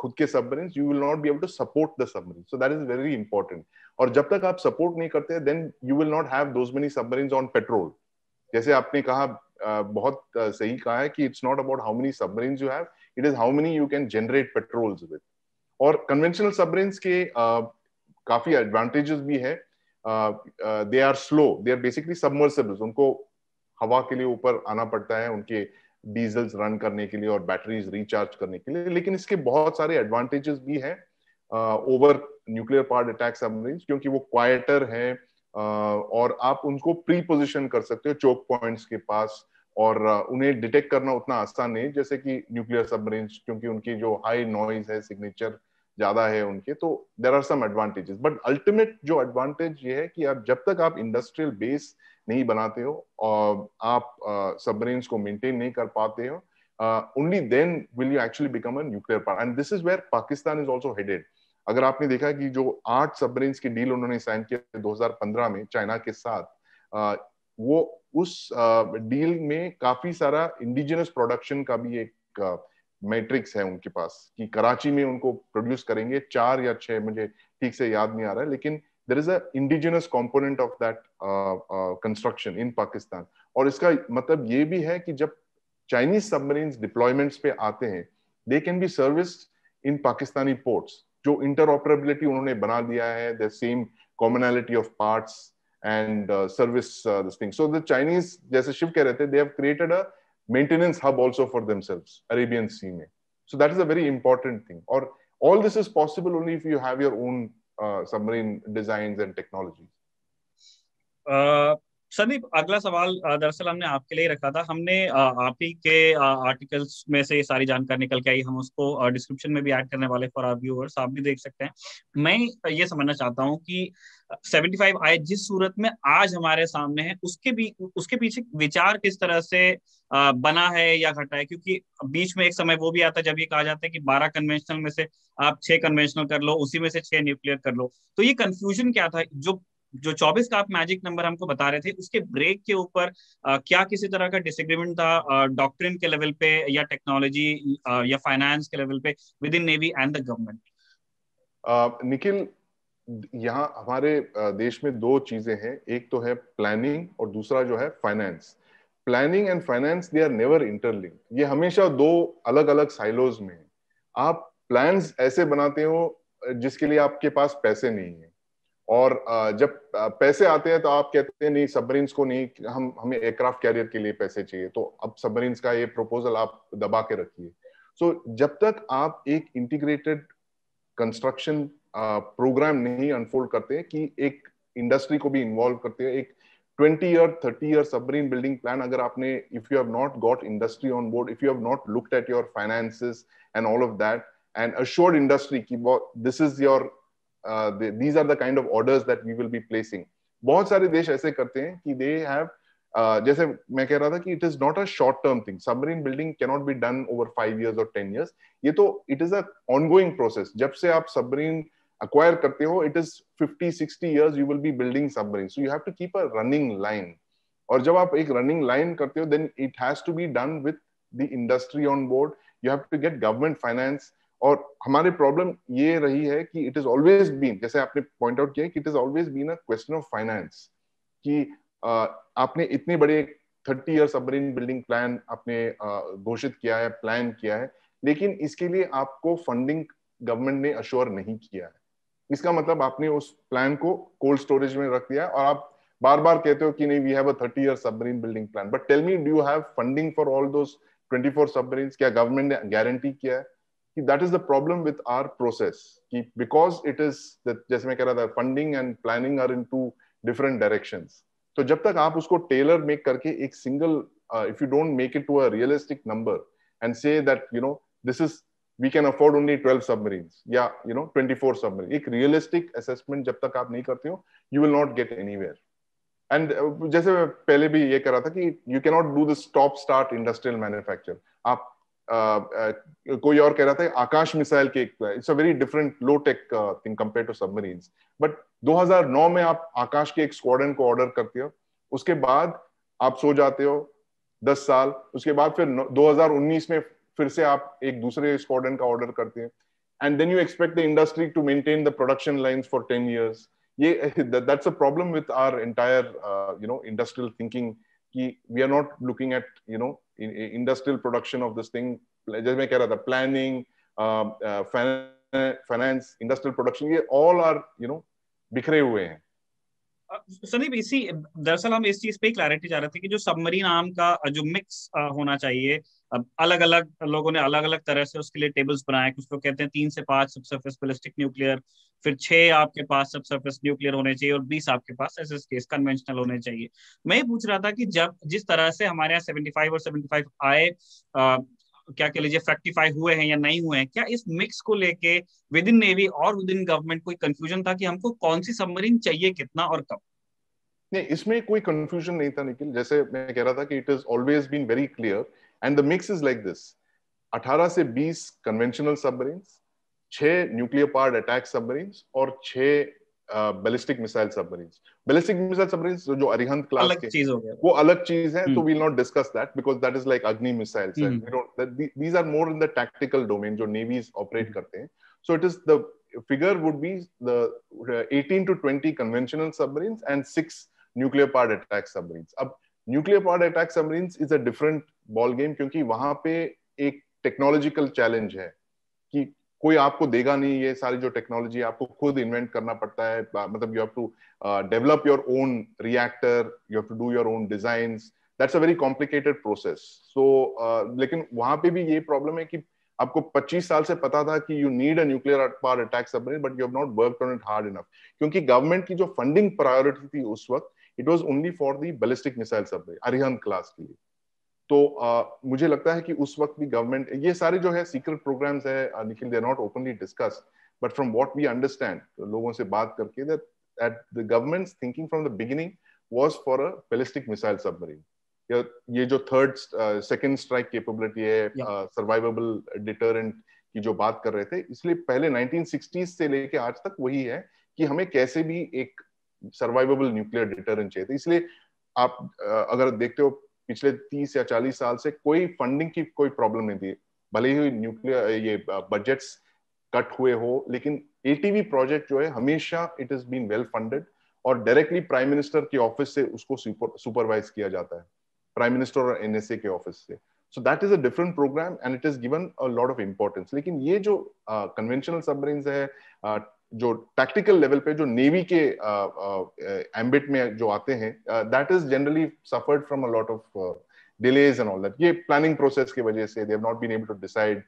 खुद के submarines, you will not be able to support the submarine. So that is very important. और जब तक आप सपोर्ट नहीं करते, then you will not have those many submarines on patrol. जैसे आपने कहा, बहुत सही कहा है कि it's not about how many submarines you have, it is how many you can generate patrols with. और कन्वेंशनल सबमरीन्स के काफी एडवांटेजेस भी है. They are slow, they are basically submersibles. उनको हवा के लिए ऊपर आना पड़ता है उनके डीजल्स रन करने के लिए और बैटरीज रिचार्ज करने के लिए. लेकिन इसके बहुत सारे एडवांटेजेस भी हैं over nuclear powered attack submarines, क्योंकि वो क्वाइटर है और आप उनको प्री पोजिशन कर सकते हो चोक पॉइंट्स के पास, और उन्हें डिटेक्ट करना उतना आसान नहीं जैसे कि न्यूक्लियर सबमरीन्स, क्योंकि उनकी जो हाई नॉइज है, सिग्नेचर ज्यादा है उनके. तो there are some advantages, but ultimate जो एडवांटेज ये है कि आप जब तक आप इंडस्ट्रियल बेस नहीं बनाते हो और आप सबमरीन्स को मेंटेन नहीं कर पाते हो, only then will you actually become a nuclear power. And this is where Pakistan is also headed. अगर आपने देखा कि जो 8 सबमरीन्स की डील उन्होंने साइन किया 2015 में चाइना के साथ, वो उस डील में काफी सारा इंडिजिनस प्रोडक्शन का भी एक मैट्रिक्स है उनके पास, कि कराची में उनको प्रोड्यूस करेंगे 4 या 6, मुझे ठीक से याद नहीं आ रहा है, लेकिन there is a indigenous component of that construction in Pakistan. और इसका मतलब ये भी है कि जब चाइनीज सबमरीन्स डिप्लॉयमेंट्स पे आते हैं, they can be serviced in Pakistani ports. जो इंटरऑपरेबिलिटी उन्होंने बना दिया है, the same commonality of parts and service this thing. So the Chinese, जैसे शिव कह रहे थे, they have created a maintenance hub also for themselves, Arabian Sea mein. So that is a very important thing. Or all this is possible only if you have your own submarine designs and technologies. Sandeep, अगला सवाल दरअसल हमने आपके लिए रखा था. हमने आप ही के आर्टिकल्स में से ये सारी जानकारी निकल के आई, हम उसको डिस्क्रिप्शन में भी ऐड करने वाले फॉर आवर व्यूअर्स, आप भी देख सकते हैं. मैं ये समझना चाहता हूँ कि 75 आई जिस सूरत में आज हमारे सामने है, उसके पीछे विचार किस तरह से बना है या घटा है. क्योंकि बीच में एक समय वो भी आता है जब ये कहा जाता है कि 12 कन्वेंशनल में से आप 6 कन्वेंशनल कर लो, उसी में से 6 न्यूक्लियर कर लो. तो ये कंफ्यूजन क्या था? जो 24 का आप मैजिक नंबर हमको बता रहे थे, उसके ब्रेक के ऊपर क्या किसी तरह का डिसएग्रीमेंट था डॉक्ट्रिन के लेवल पे, या टेक्नोलॉजी या फाइनेंस के लेवल पे with in navy and the government? Nikhil, यहाँ हमारे देश में 2 चीजें हैं. एक तो है प्लानिंग और दूसरा जो है finance. Planning and finance, they are never interlinked. ये हमेशा 2 अलग अलग साइलोज में है. आप प्लान्स ऐसे बनाते हो जिसके लिए आपके पास पैसे नहीं है, और जब पैसे आते हैं तो आप कहते हैं नहीं, सबमरीन्स को नहीं, हमें एयरक्राफ्ट कैरियर के लिए पैसे चाहिए, तो अब सबमरीन्स का ये प्रपोजल आप दबा के रखिए. सो जब तक आप एक इंटीग्रेटेड कंस्ट्रक्शन प्रोग्राम नहीं अनफोल्ड करते हैं कि एक इंडस्ट्री को भी इन्वॉल्व करते हैं, एक 20-year 30-year submarine building plan अगर आपने, if you have not got industry on board, if you have not looked at your finances and all of that, and assured industry की this is your these are the kind of orders that we will be placing. बहुत सारे देश ऐसे करते हैं कि they have जैसे मैं कह रहा था कि it is not a short term thing. Submarine building cannot be done over 5 years or 10 years. ये तो it is a ongoing process. जब से आप submarine acquire करते हो, it is 50-60 years you will be building submarines. So you have to keep a running line. और जब आप एक running line करते हो, then it has to be done with the industry on board. You have to get government finance. और हमारे problem ये रही है कि इट इज ऑलवेज बीन, जैसे आपने पॉइंट आउट किया, कि it is always been a question of finance. कि आपने इतने बड़े 30-year सबमरीन बिल्डिंग प्लान आपने घोषित किया है, प्लान किया है, लेकिन इसके लिए आपको फंडिंग गवर्नमेंट ने अश्योर नहीं किया है. इसका मतलब आपने उस प्लान को कोल्ड स्टोरेज में रख दिया, और आप बार बार कहते हो कि नहीं, we have a 30-year submarine building plan. But tell me, do you have funding for all those 24 submarines? क्या गवर्नमेंट ने गारंटी किया है? That is the problem with our process, because it is that, जैसे मैं कह रहा था, funding and planning are in 2 different directions. तो जब तक आप उसको tailor make करके एक single, if you don't make it to a realistic number and say that, you know, this is, we can afford only 12 submarines, या 24 submarines, एक realistic assessment जब तक आप नहीं करते हो, you will not get anywhere. And जैसे मैं पहले भी ये कह रहा था कि you cannot do this stop start industrial manufacture. आप कोई और कह रहा था आकाश मिसाइल के, it's a very different low tech thing compare to submarines. But 2009 में आप आकाश के एक स्क्वाड्रन को ऑर्डर करते हो, उसके बाद आप सो जाते हो 10 साल, उसके बाद फिर 2019 में फिर से आप एक दूसरे स्क्वाड्रन का ऑर्डर करते हैं, and then you expect the industry to maintain the production lines for 10 years। ये that's a problem with our entire industrial thinking, कि we are not looking at industrial production of this thing. जैसे मैं कह रहा था, planning, finance, industrial production, ये all are बिखरे हुए हैं। संदीप, इसी दरअसल हम इस चीज पे क्लैरिटी चाह रहे थे कि जो सबमरीन आर्म का जो मिक्स होना चाहिए, अलग अलग लोगों ने अलग अलग तरह से उसके लिए टेबल्स बनाए। कुछ लोग कहते हैं 3 से 5 सबसर्फेस बैलिस्टिक न्यूक्लियर, फिर 6 आपके पास सबसर्फेस न्यूक्लियर होने चाहिए, और 20 आपके पास एसएसकेस कन्वेंशनल होने चाहिए। मैं ये पूछ रहा था कि जब जिस तरह से हमारे यहाँ 75 और 75 आए, क्या कह लीजिए फ्रैक्टिफाई हुए हैं या नहीं हुए हैं, क्या इस मिक्स को लेके विद इन नेवी और विद इन गवर्नमेंट कोई कंफ्यूजन था कि हमको कौन सी सबमरीन चाहिए, कितना और कब? नहीं, इसमें कोई कंफ्यूजन नहीं था निखिल। जैसे मैं कह रहा था कि it is always been very clear, and the mix is like this: 18 से 20 conventional submarines, 6 nuclear powered attack submarines, और 6 ballistic missile submarines. Ballistic missile submarines जो अरिहंत क्लास अलग के, चीज हो गया वो अलग चीज है, तो we'll not discuss that because that is like Agni missiles, and we don't, these are more in the tactical domain जो नेवीज ऑपरेट करते हैं। So it is the figure would be the 18 to 20 conventional submarines and 6 nuclear powered attack submarines. अब nuclear powered attack submarines is a different ball game, क्योंकि वहां पे एक technological challenge है कि कोई आपको देगा नहीं ये सारी जो टेक्नोलॉजी, आपको खुद इन्वेंट करना पड़ता है। मतलब you have to develop your own reactor, you have to do your own designs, that's a very complicated process. So लेकिन वहां पे भी ये प्रॉब्लम है कि आपको 25 साल से पता था कि you need a nuclear power attack submarine, but you have not worked on it hard enough, क्योंकि गवर्नमेंट की जो फंडिंग प्रायोरिटी थी उस वक्त, it was only for the ballistic missile submarine Arihant class के लिए। तो मुझे लगता है कि उस वक्त भी गवर्नमेंट, ये सारे जो है सीक्रेट प्रोग्राम्स है Nikhil, they are not openly discussed, but from what we understand लोगों से बात करके, that the government's thinking from the beginning was for a ballistic missile submarine. ये जो थर्ड सेकंड स्ट्राइक कैपेबिलिटी है, सर्वाइवेबल डिटरेंट की जो बात कर रहे थे, इसलिए पहले 1960s से लेके आज तक वही है कि हमें कैसे भी एक सर्वाइवेबल न्यूक्लियर डिटरेंट चाहिए। इसलिए आप अगर देखते हो पिछले 30 या 40 साल से कोई फंडिंग की कोई प्रॉब्लम नहीं थी, भले ही न्यूक्लियर ये बजट्स कट हुए हो, लेकिन एटीवी प्रोजेक्ट जो है हमेशा it is been well funded, और डायरेक्टली प्राइम मिनिस्टर के ऑफिस से उसको सुपरवाइज किया जाता है, प्राइम मिनिस्टर और एनएसए के ऑफिस से। So that is a different programme and it is given a lot of importance. लेकिन ये जो कन्वेंशनल सबमरीन्स है, जो टैक्टिकल लेवल पे जो नेवी के एम्बिट में जो आते हैं, that is generally suffered from a lot of delays and all that. ये प्लानिंग प्रोसेस की वजह से they have not been able to decide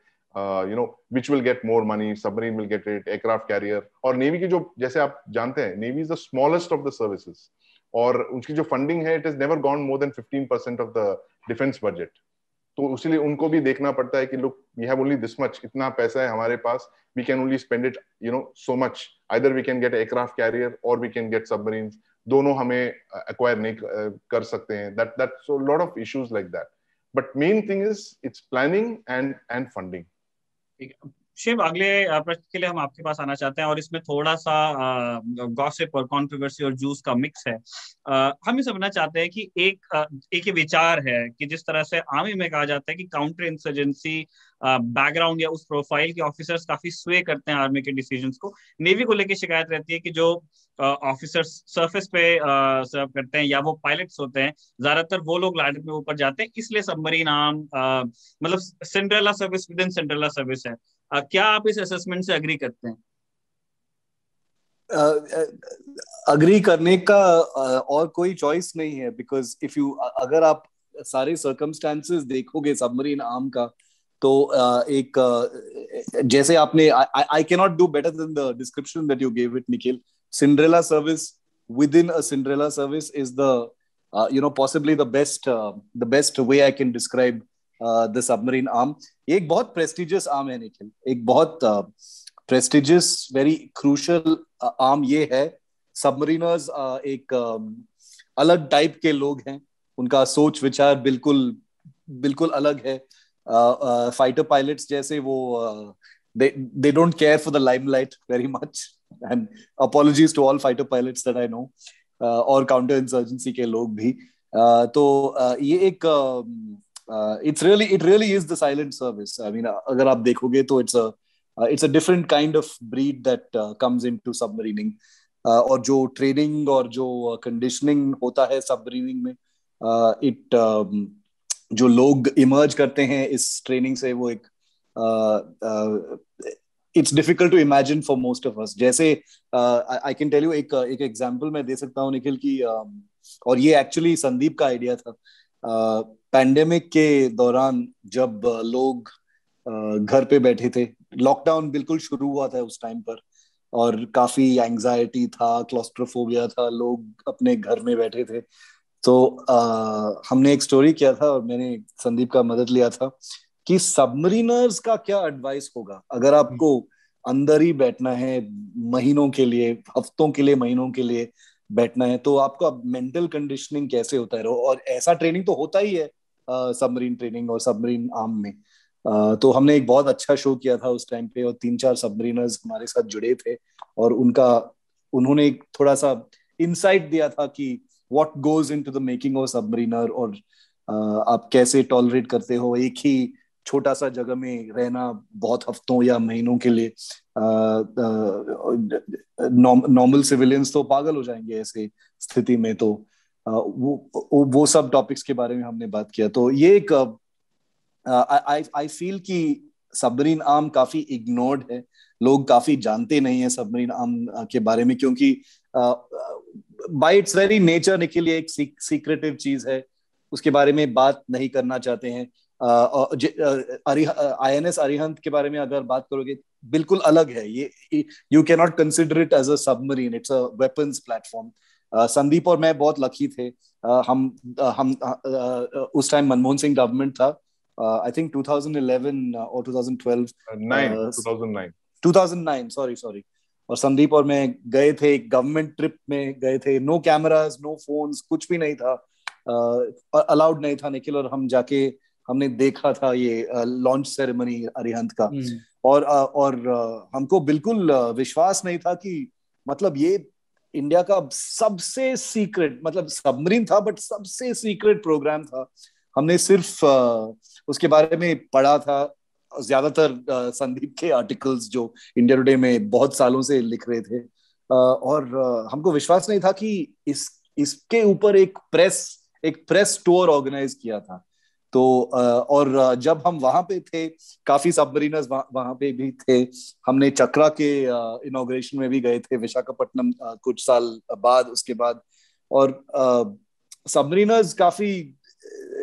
which will get more money, submarine will get it, aircraft carrier। और navy की जो, जैसे आप जानते हैं, navy is the smallest of the services, और उसकी जो फंडिंग है, it is never gone more than 15% of the defence budget. तो इसलिए उनको भी देखना पड़ता है कि look, we have only this much, इतना पैसा है हमारे पास, we can only spend it so much, either we can get aircraft carrier और वी कैन गेट सबमरीन्स, दोनों हमें एक्वायर नहीं कर सकते हैं। That so lot of issues like that, but main thing is it's planning and funding. Shiv, अगले प्रश्न के लिए हम आपके पास आना चाहते हैं, और इसमें थोड़ा सा गॉसिप और कंट्रोवर्सी और जूस का मिक्स है। हम ये समझना चाहते हैं कि एक ये विचार है कि जिस तरह से आर्मी में कहा जाता है कि काउंटर इंसर्जेंसी बैकग्राउंड या उस प्रोफाइल के ऑफिसर्स काफी स्वे करते हैं आर्मी के डिसीजंस को, नेवी को लेकर शिकायत रहती है कि जो ऑफिसर्स सरफेस पे सर्व करते हैं या वो पायलट्स होते हैं, ज्यादातर वो लोग लैडर में ऊपर जाते हैं, इसलिए सबमरीन आर्म मतलब Cinderella service with in Cinderella service है। क्या आप इस असेसमेंट से अग्री करते हैं? अग्री करने का और कोई चॉइस नहीं है, बिकॉज अगर आप सारे सर्कमस्टांसेस देखोगे सबमरीन आर्म का, तो एक जैसे आपने, I can not do better than the description that you gave it Nikhil. Cinderella service within a Cinderella service is the possibly the best way I can describe the submarine arm. ये एक बहुत prestigious arm है निखिल, एक बहुत prestigious, very crucial arm ये है। सबमरीनर्स एक अलग टाइप के लोग हैं, उनका सोच विचार बिल्कुल बिल्कुल अलग है। फाइटर पायलट्स जैसे वो they don't care for the limelight very much, and apologies to all fighter pilots that I know, और काउंटर इंसर्जेंसी के लोग भी। तो ये एक it really is the silent service. I mean, अगर आप देखोगे तो it's a different kind of breed that comes into submarining, और जो ट्रेनिंग और जो कंडीशनिंग होता है सबमरीनिंग में, जो लोग इमर्ज करते हैं इस ट्रेनिंग से, वो एक it's difficult to imagine for most of us. जैसे आई कैन टेल यू एक एग्जांपल मैं दे सकता हूँ निखिल की, और ये एक्चुअली संदीप का आइडिया था। पैंडेमिक के दौरान जब लोग घर पे बैठे थे, लॉकडाउन बिल्कुल शुरू हुआ था उस टाइम पर, और काफी एंजाइटी था, क्लॉस्ट्रोफोबिया था, लोग अपने घर में बैठे थे। तो हमने एक स्टोरी किया था और मैंने संदीप का मदद लिया था कि सबमरीनर्स का क्या एडवाइस होगा अगर आपको अंदर ही बैठना है महीनों के लिए, हफ्तों के लिए, महीनों के लिए बैठना है, तो आपका मेंटल कंडीशनिंग कैसे होता है। और ऐसा ट्रेनिंग तो होता ही है सबमरीन ट्रेनिंग और सबमरीन आर्म में। तो हमने एक बहुत अच्छा शो किया था उस टाइम पे, और 3-4 सबमरीनर्स हमारे साथ जुड़े थे, और उन्होंने एक थोड़ा सा इंसाइट दिया था कि what goes into the making of submariner, और आप कैसे टॉलरेट करते हो एक ही छोटा सा जगह में रहना बहुत हफ्तों या महीनों के लिए। नॉर्मल सिविलियंस तो पागल हो जाएंगे ऐसे स्थिति में। तो वो सब टॉपिक्स के बारे में हमने बात किया। तो ये एक आई फील कि सबमरीन आर्म काफी इग्नोर्ड है, लोग काफी जानते नहीं है सबमरीन आर्म के बारे में, क्योंकि bye it's very nature Nikhil एक सीक्रेटिव चीज है, उसके बारे में बात नहीं करना चाहते हैं। INS अरिहंत के बारे में अगर बात करोगे, बिल्कुल अलग है ये। You can not consider it as a submarine, it's a weapons platform. Sandeep और मैं बहुत लकी थे। हम उस टाइम मनमोहन सिंह गवर्नमेंट था, आई थिंक 2011 और 2012 2009 सॉरी। और संदीप और मैं गए थे, एक गवर्नमेंट ट्रिप में गए थे, नो कैमरास, नो फोन्स, कुछ भी नहीं था, अलाउड नहीं था निखिल। और हम जाके हमने देखा था ये लॉन्च सेरेमनी अरिहंत का, और हमको बिल्कुल विश्वास नहीं था कि मतलब ये इंडिया का सबसे सीक्रेट, मतलब सबमरीन था बट सबसे सीक्रेट प्रोग्राम था। हमने सिर्फ उसके बारे में पढ़ा था, ज्यादातर संदीप के आर्टिकल्स जो इंडिया टुडे में बहुत सालों से लिख रहे थे, और हमको विश्वास नहीं था कि इसके ऊपर एक प्रेस टूर ऑर्गेनाइज किया था। तो और जब हम वहां पे थे, काफी सबमरीनर्स वहां पे भी थे। हमने चक्रा के इनॉग्रेशन में भी गए थे, विशाखापट्टनम, कुछ साल बाद, उसके बाद। और सबमरीनर्स काफी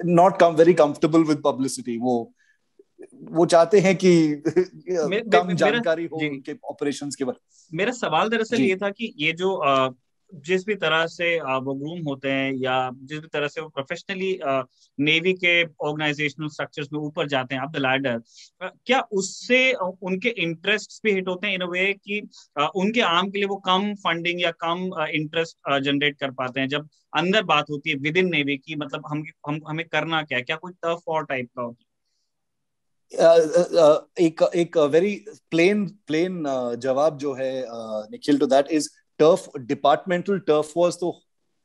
not very comfortable with publicity. वो चाहते हैं कि कम जानकारी हो उनके ऑपरेशंस के बारे। मेरा सवाल दरअसल ये था कि ये जो जिस भी तरह से वो ग्रूम होते हैं, या जिस भी तरह से वो प्रोफेशनली नेवी के ऑर्गेनाइजेशनल स्ट्रक्चर्स में ऊपर जाते हैं अप द लैडर, क्या उससे उनके इंटरेस्ट भी हिट होते हैं इन अ वे कि उनके आर्म के लिए वो कम फंडिंग या कम इंटरेस्ट जनरेट कर पाते हैं जब अंदर बात होती है विद इन नेवी की, मतलब हमें करना क्या है, क्या कोई टफ वॉर टाइप का होता है? एक वेरी प्लेन जवाब जो है Nikhil to that is turf, departmental turf wars तो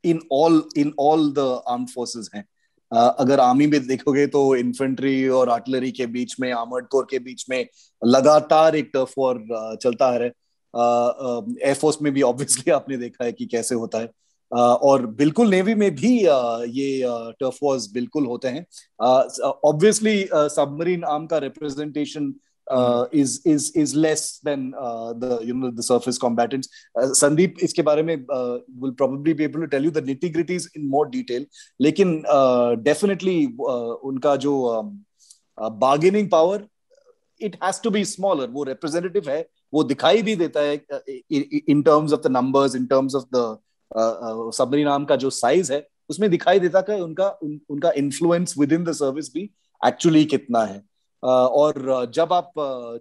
in all the armed forces हैं। अगर आर्मी में देखोगे तो इन्फेंट्री और आर्टिलरी के बीच में, आर्मर्ड कोर के बीच में लगातार एक टर्फ वॉर चलता है। एयरफोर्स में भी ऑब्वियसली आपने देखा है कि कैसे होता है, और बिल्कुल नेवी में भी ये टर्फ वॉर्स बिल्कुल होते हैं। ऑब्वियसली सबमरीन आर्म का representation is less than the surface combatants. Sandeep इसके बारे में will probably be able to tell you the nitty-gritties in more detail, लेकिन definitely उनका जो bargaining power, it has to be smaller. वो representative है, वो दिखाई भी देता है in terms of the numbers, in terms of the submarine arm का जो साइज है, उसमें दिखाई देता है उनका influence within the service भी एक्चुअली कितना है। और जब आप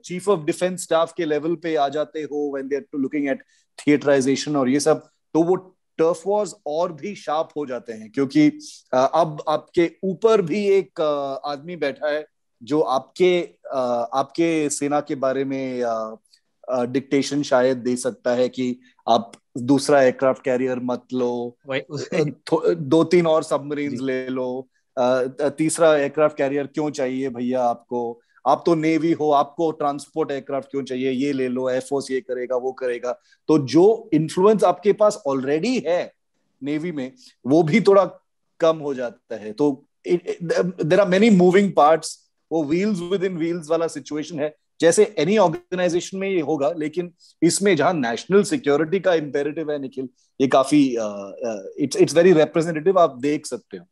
चीफ ऑफ डिफेंस स्टाफ के लेवल पे आ जाते हो, when they are looking at theatreisation और ये सब, तो वो टर्फ वॉर्स और भी शार्प हो जाते हैं, क्योंकि अब आपके ऊपर भी एक आदमी बैठा है जो आपके सेना के बारे में डिक्टेशन शायद दे सकता है कि आप दूसरा एयरक्राफ्ट कैरियर मत लो, दो तीन और सबमरीन्स ले लो, तीसरा एयरक्राफ्ट कैरियर क्यों चाहिए भैया आपको, आप तो नेवी हो, आपको ट्रांसपोर्ट एयरक्राफ्ट क्यों चाहिए, ये ले लो, एयरफोर्स ये करेगा वो करेगा। तो जो इन्फ्लुएंस आपके पास ऑलरेडी है नेवी में वो भी थोड़ा कम हो जाता है। तो there are many moving parts, वो व्हील्स विद इन व्हील्स वाला सिचुएशन है, जैसे एनी ऑर्गेनाइजेशन में ये होगा, लेकिन इसमें जहां नेशनल सिक्योरिटी का इंपेरेटिव है निखिल, ये काफी इट्स वेरी रिप्रेजेंटेटिव, आप देख सकते हो।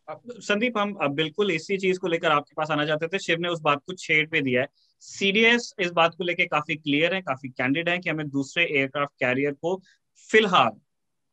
संदीप, हम अब बिल्कुल इसी चीज को लेकर आपके पास आना चाहते थे। शिव ने उस बात को छेड़ पे दिया है। सीडीएस इस बात को लेकर काफी क्लियर है, काफी कैंडिड है कि हमें दूसरे एयरक्राफ्ट कैरियर को फिलहाल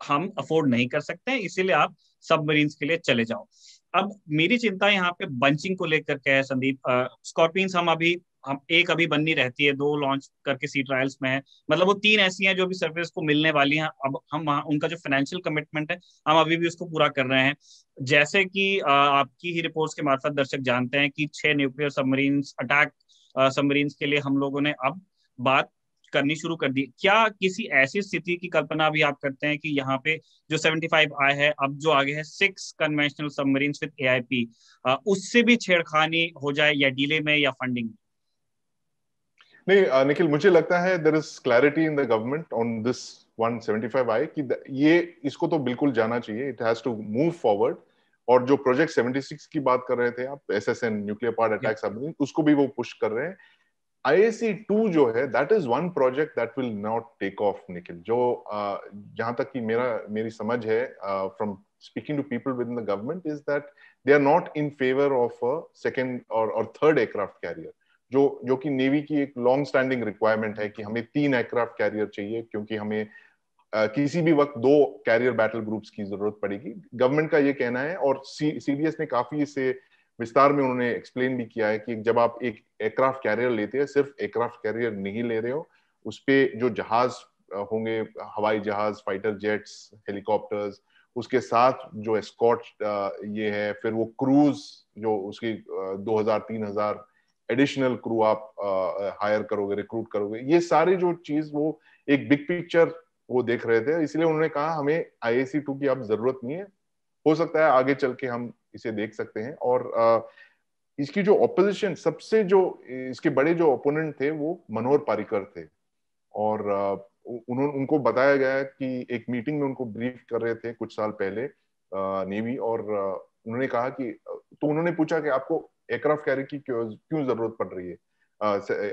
हम अफोर्ड नहीं कर सकते हैं, इसीलिए आप सबमरीन्स के लिए चले जाओ। अब मेरी चिंता यहाँ पे बंचिंग को लेकर क्या है संदीप। स्कॉर्पियंस हम एक अभी बननी रहती है, 2 लॉन्च करके सी ट्रायल्स में है, मतलब वो 3 ऐसी हैं जो भी सर्विस को मिलने वाली हैं। अब हम उनका जो फाइनेंशियल कमिटमेंट है हम अभी भी उसको पूरा कर रहे हैं। जैसे कि आपकी ही रिपोर्ट्स के मार्फत दर्शक जानते हैं कि 6 न्यूक्लियर सबमरीन्स अटैक सबमरीन्स के लिए हम लोगों ने अब बात करनी शुरू कर दी। क्या किसी ऐसी स्थिति की कल्पना भी आप करते हैं कि यहाँ पे जो 75 आए हैं, अब जो आगे है 6 कन्वेंशनल सबमरीन्स विद एआईपी, उससे भी छेड़खानी हो जाए या डिले में या फंडिंग में? नहीं निखिल, मुझे लगता है there is clarity in the government on this 175I कि ये इसको तो बिल्कुल जाना चाहिए, it has to move forward. और जो प्रोजेक्ट 76 की बात कर रहे थे आप, SSN nuclear powered attack submarine, उसको भी वो पुश कर रहे हैं। IAC-2 जो है, that is one project that will not take off Nikhil. जो जहां तक कि मेरी समझ है from speaking to people within the government, is that they are not in favour of a second और थर्ड एयरक्राफ्ट कैरियर, जो कि नेवी की एक लॉन्ग स्टैंडिंग रिक्वायरमेंट है कि हमें 3 एयरक्राफ्ट कैरियर चाहिए, क्योंकि हमें किसी भी वक्त 2 कैरियर बैटल ग्रुप्स की जरूरत पड़ेगी। गवर्नमेंट का ये कहना है, और सीडीएस ने काफी इसे विस्तार में उन्होंने एक्सप्लेन भी किया है कि जब आप एक एयरक्राफ्ट कैरियर लेते हैं, सिर्फ एयरक्राफ्ट कैरियर नहीं ले रहे हो, उस पे जो जहाज होंगे, हवाई जहाज, फाइटर जेट्स, हेलीकॉप्टर्स, उसके साथ जो एस्कॉर्ट ये है, फिर वो क्रूज जो उसकी 2000-3000 एडिशनल क्रू आप हायर करोगे, रिक्रूट करोगे, ये सारी जो चीज, वो एक बिग पिक्चर वो देख रहे थे। इसलिए उन्होंने कहा हमें IAC-2 की अब जरूरत नहीं है, हो सकता है आगे चल के हम इसे देख सकते हैं। और इसकी जो ऑपोजिशन, सबसे जो इसके बड़े जो ओपोनेंट थे वो मनोहर पारिकर थे, और उनको बताया गया कि एक मीटिंग में उनको ब्रीफ कर रहे थे कुछ साल पहले नेवी, और उन्होंने कहा कि, तो उन्होंने पूछा कि आपको एयरक्राफ्ट कैरियर की क्यों जरूरत पड़ रही है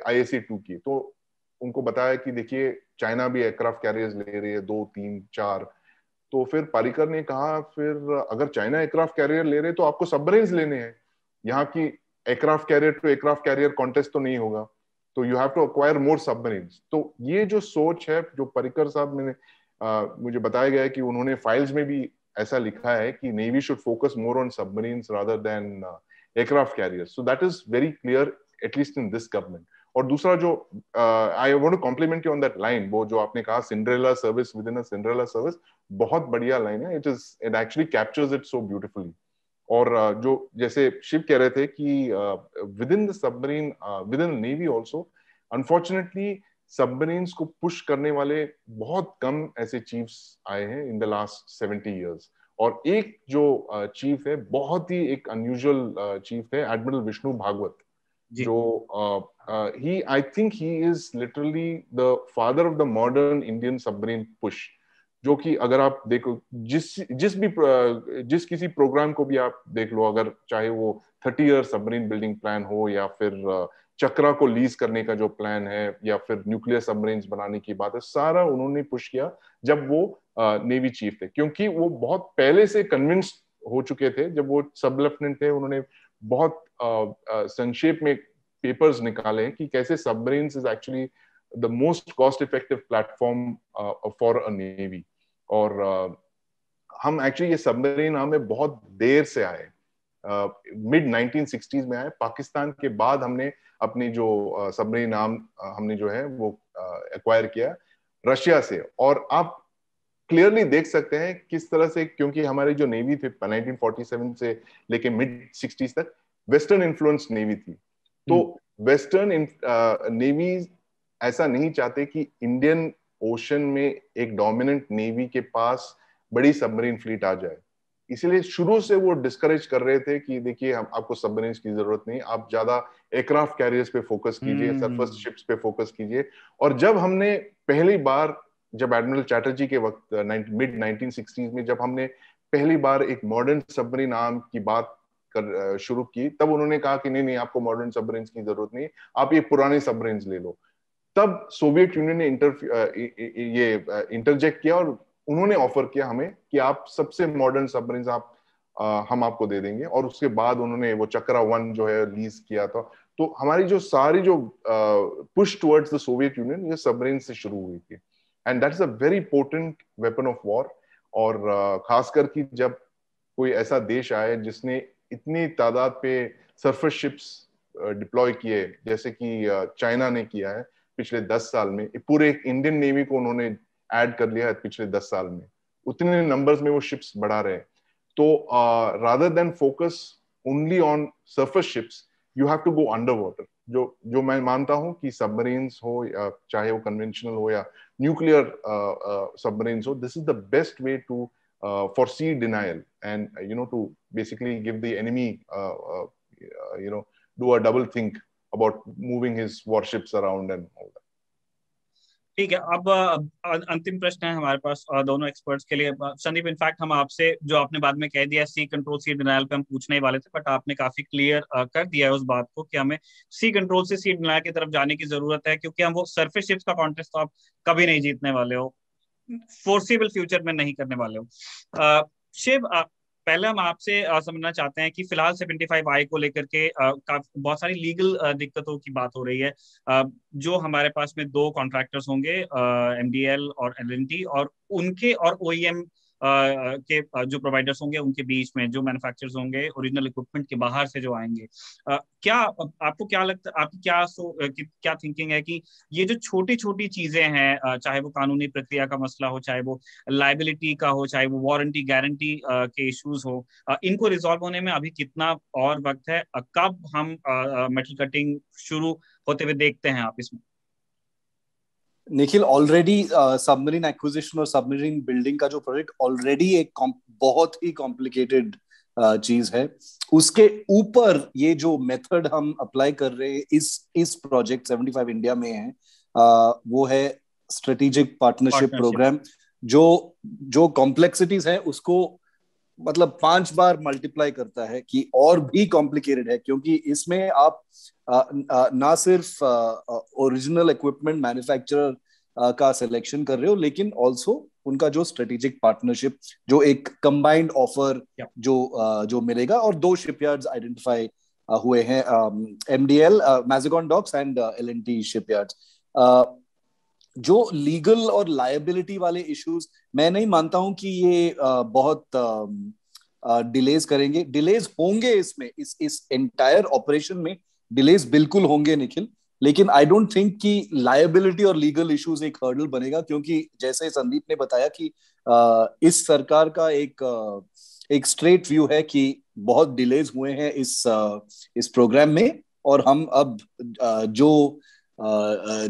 IAC-2 की, तो उनको बताया कि देखिए चाइना भी एयरक्राफ्ट कैरियर्स ले रही है, 2, 3, 4। तो फिर पारिकर ने कहा, फिर अगर चाइना एयरक्राफ्ट कैरियर ले रहे तो आपको सबमरीन्स लेने हैं, यहाँ की aircraft carrier to aircraft carrier contest तो नहीं होगा, तो you have to acquire more submarines. तो ये जो सोच है, जो पारिकर साहब मुझे बताया गया है कि उन्होंने फाइल्स में भी ऐसा लिखा है कि navy should focus more on submarines rather than aircraft carriers. So that is very clear, at least in this government. और दूसरा जो I want to compliment you on that line, वो जो आपने कहा Cinderella service within a Cinderella service, बहुत बढ़िया line है। It actually captures it so beautifully. और जो जैसे शिव कह रहे थे कि within the submarine, within navy also, unfortunately submarines को पुश करने वाले बहुत कम ऐसे चीफ्स आए हैं इन द लास्ट 70 ईयर्स। और एक जो चीफ है, बहुत ही एक अनयूजुअल चीफ है, एडमिरल विष्णु भागवत, जो he I think he is literally the father of the modern Indian submarine push, जो कि अगर आप देखो जिस किसी प्रोग्राम को भी आप देख लो, अगर चाहे वो 30 ईयर सबमरीन बिल्डिंग प्लान हो, या फिर चक्रा को लीज करने का जो प्लान है, या फिर न्यूक्लियर सबमरीन्स बनाने की बात है, सारा उन्होंने पुश किया जब वो नेवी चीफ थे, क्योंकि वो बहुत पहले से कन्विंस्ड हो चुके थे। जब वो सब लेफ्टिनेंट थे, उन्होंने बहुत संक्षेप में पेपर्स निकाले हैं कि कैसे submarines is actually the most cost effective platform for a navy. और हम एक्चुअली ये सबमरीन हमें बहुत देर से आए, मिड 1960s में आए। पाकिस्तान के बाद हमने अपनी जो सबमरीन आर्म हमने जो है वो एक्वायर किया रशिया से। और आप क्लियरली देख सकते हैं किस तरह से, क्योंकि हमारी जो नेवी थी 1947 से लेके मिड 60s तक वेस्टर्न इन्फ्लुएंस नेवी थी, तो वेस्टर्न नेवी ऐसा नहीं चाहते कि इंडियन ओशन में एक डोमिनेंट नेवी के पास बड़ी सबमरीन फ्लीट आ जाए, इसलिए शुरू से वो डिस्करेज कर रहे थे कि देखिए हम आपको सबमरीन की जरूरत नहीं, आप ज्यादा एयरक्राफ्ट कैरियर्स पे फोकस कीजिए, सरफेस शिप्स पे फोकस कीजिए। और जब हमने पहली बार, जब एडमिरल चैटर्जी के वक्त मिड 1960s में जब हमने पहली बार एक मॉडर्न सबमरीन आर्म की बात कर शुरू की, तब उन्होंने कहा कि नहीं नहीं, आपको मॉडर्न सबमरीन की जरूरत नहीं, आप ये पुराने सबमरीन ले लो। तब सोवियत यूनियन ने इंटरजेक्ट किया और उन्होंने ऑफर किया हमें कि आप सबसे मॉडर्न सबमरीन हम आपको दे देंगे। और उसके बाद उन्होंने वो चक्रा 1 जो है लीज किया था। तो हमारी जो सारी जो push towards the Soviet union ये सबमरीन से शुरू हुई थी, and that is a very important weapon of war. और खासकर कि जब कोई ऐसा देश आए जिसने इतनी तादाद पे सरफेस शिप्स डिप्लॉय किए, जैसे कि चाइना ने किया है पिछले 10 साल में, पूरे इंडियन नेवी को उन्होंने ऐड कर लिया है पिछले 10 साल में, उतने नंबर्स में वो शिप्स बढ़ा रहे हैं। तो rather than focus only on surface ships, you have to go underwater. जो मैं मानता हूं कि सबमरीन्स हो या चाहे वो कन्वेंशनल हो या न्यूक्लियर सबमरीन्स हो, this is the best way to for sea denial and to basically give the enemy do a double think about moving his warships around and all that. ठीक है, अब अंतिम प्रश्न है हमारे पास दोनों एक्सपर्ट्स के लिए। संदीप, इनफैक्ट हम आपसे, जो आपने बाद में कह दिया सी कंट्रोल सी डिनायल पे हम पूछने ही वाले थे, बट आपने काफी क्लियर कर दिया है उस बात को कि हमें सी कंट्रोल से सी डिनायल की तरफ जाने की जरूरत है, क्योंकि हम वो सरफेस शिप्स का कॉन्टेस्ट तो आप कभी नहीं जीतने वाले हो, फोर्सिबल फ्यूचर में नहीं करने वाले हो। शिव, पहले हम आपसे समझना चाहते हैं कि फिलहाल 75I को लेकर के बहुत सारी लीगल दिक्कतों की बात हो रही है। जो हमारे पास में 2 कॉन्ट्रैक्टर्स होंगे, MDL और L&T, और उनके और OEM के जो प्रोवाइडर्स होंगे उनके बीच में जो मैन्युफैक्चरर्स होंगे ओरिजिनल इक्विपमेंट के बाहर से जो आएंगे, क्या आपको क्या लगता है, आपकी क्या थिंकिंग है कि ये जो छोटी छोटी चीजें हैं, चाहे वो कानूनी प्रक्रिया का मसला हो, चाहे वो लाइबिलिटी का हो, चाहे वो वारंटी गारंटी के इश्यूज हो, इनको रिजॉल्व होने में अभी कितना और वक्त है? कब हम मेटल कटिंग शुरू होते हुए देखते हैं आप इसमें? निखिल, ऑलरेडी सबमरीन एक्विजिशन और सबमरीन बिल्डिंग का जो प्रोजेक्ट ऑलरेडी एक बहुत ही कॉम्प्लिकेटेड चीज है। उसके ऊपर ये जो मेथड हम अप्लाई कर रहे हैं इस प्रोजेक्ट 75 इंडिया में है, वो है स्ट्रेटेजिक पार्टनरशिप प्रोग्राम। जो कॉम्प्लेक्सिटीज है उसको मतलब 5 बार मल्टीप्लाई करता है कि और भी कॉम्प्लिकेटेड है, क्योंकि इसमें आप ना सिर्फ ओरिजिनल इक्विपमेंट मैन्युफैक्चरर का सिलेक्शन कर रहे हो, लेकिन ऑल्सो उनका जो स्ट्रेटेजिक पार्टनरशिप, जो एक कंबाइंड ऑफर जो मिलेगा। और 2 शिपयार्ड्स आइडेंटिफाई हुए हैं, MDL Mazagon docks and L&T shipyards. जो लीगल और लायबिलिटी वाले इश्यूज, मैं नहीं मानता हूं कि ये बहुत डिलेज करेंगे। डिलेज होंगे इसमें, इस एंटायर ऑपरेशन में डिलेज बिल्कुल होंगे निखिल, लेकिन आई डोंट थिंक कि लायबिलिटी और लीगल इश्यूज एक हर्डल बनेगा, क्योंकि जैसे संदीप ने बताया कि इस सरकार का एक स्ट्रेट व्यू है कि बहुत डिलेज हुए हैं इस प्रोग्राम में, और हम अब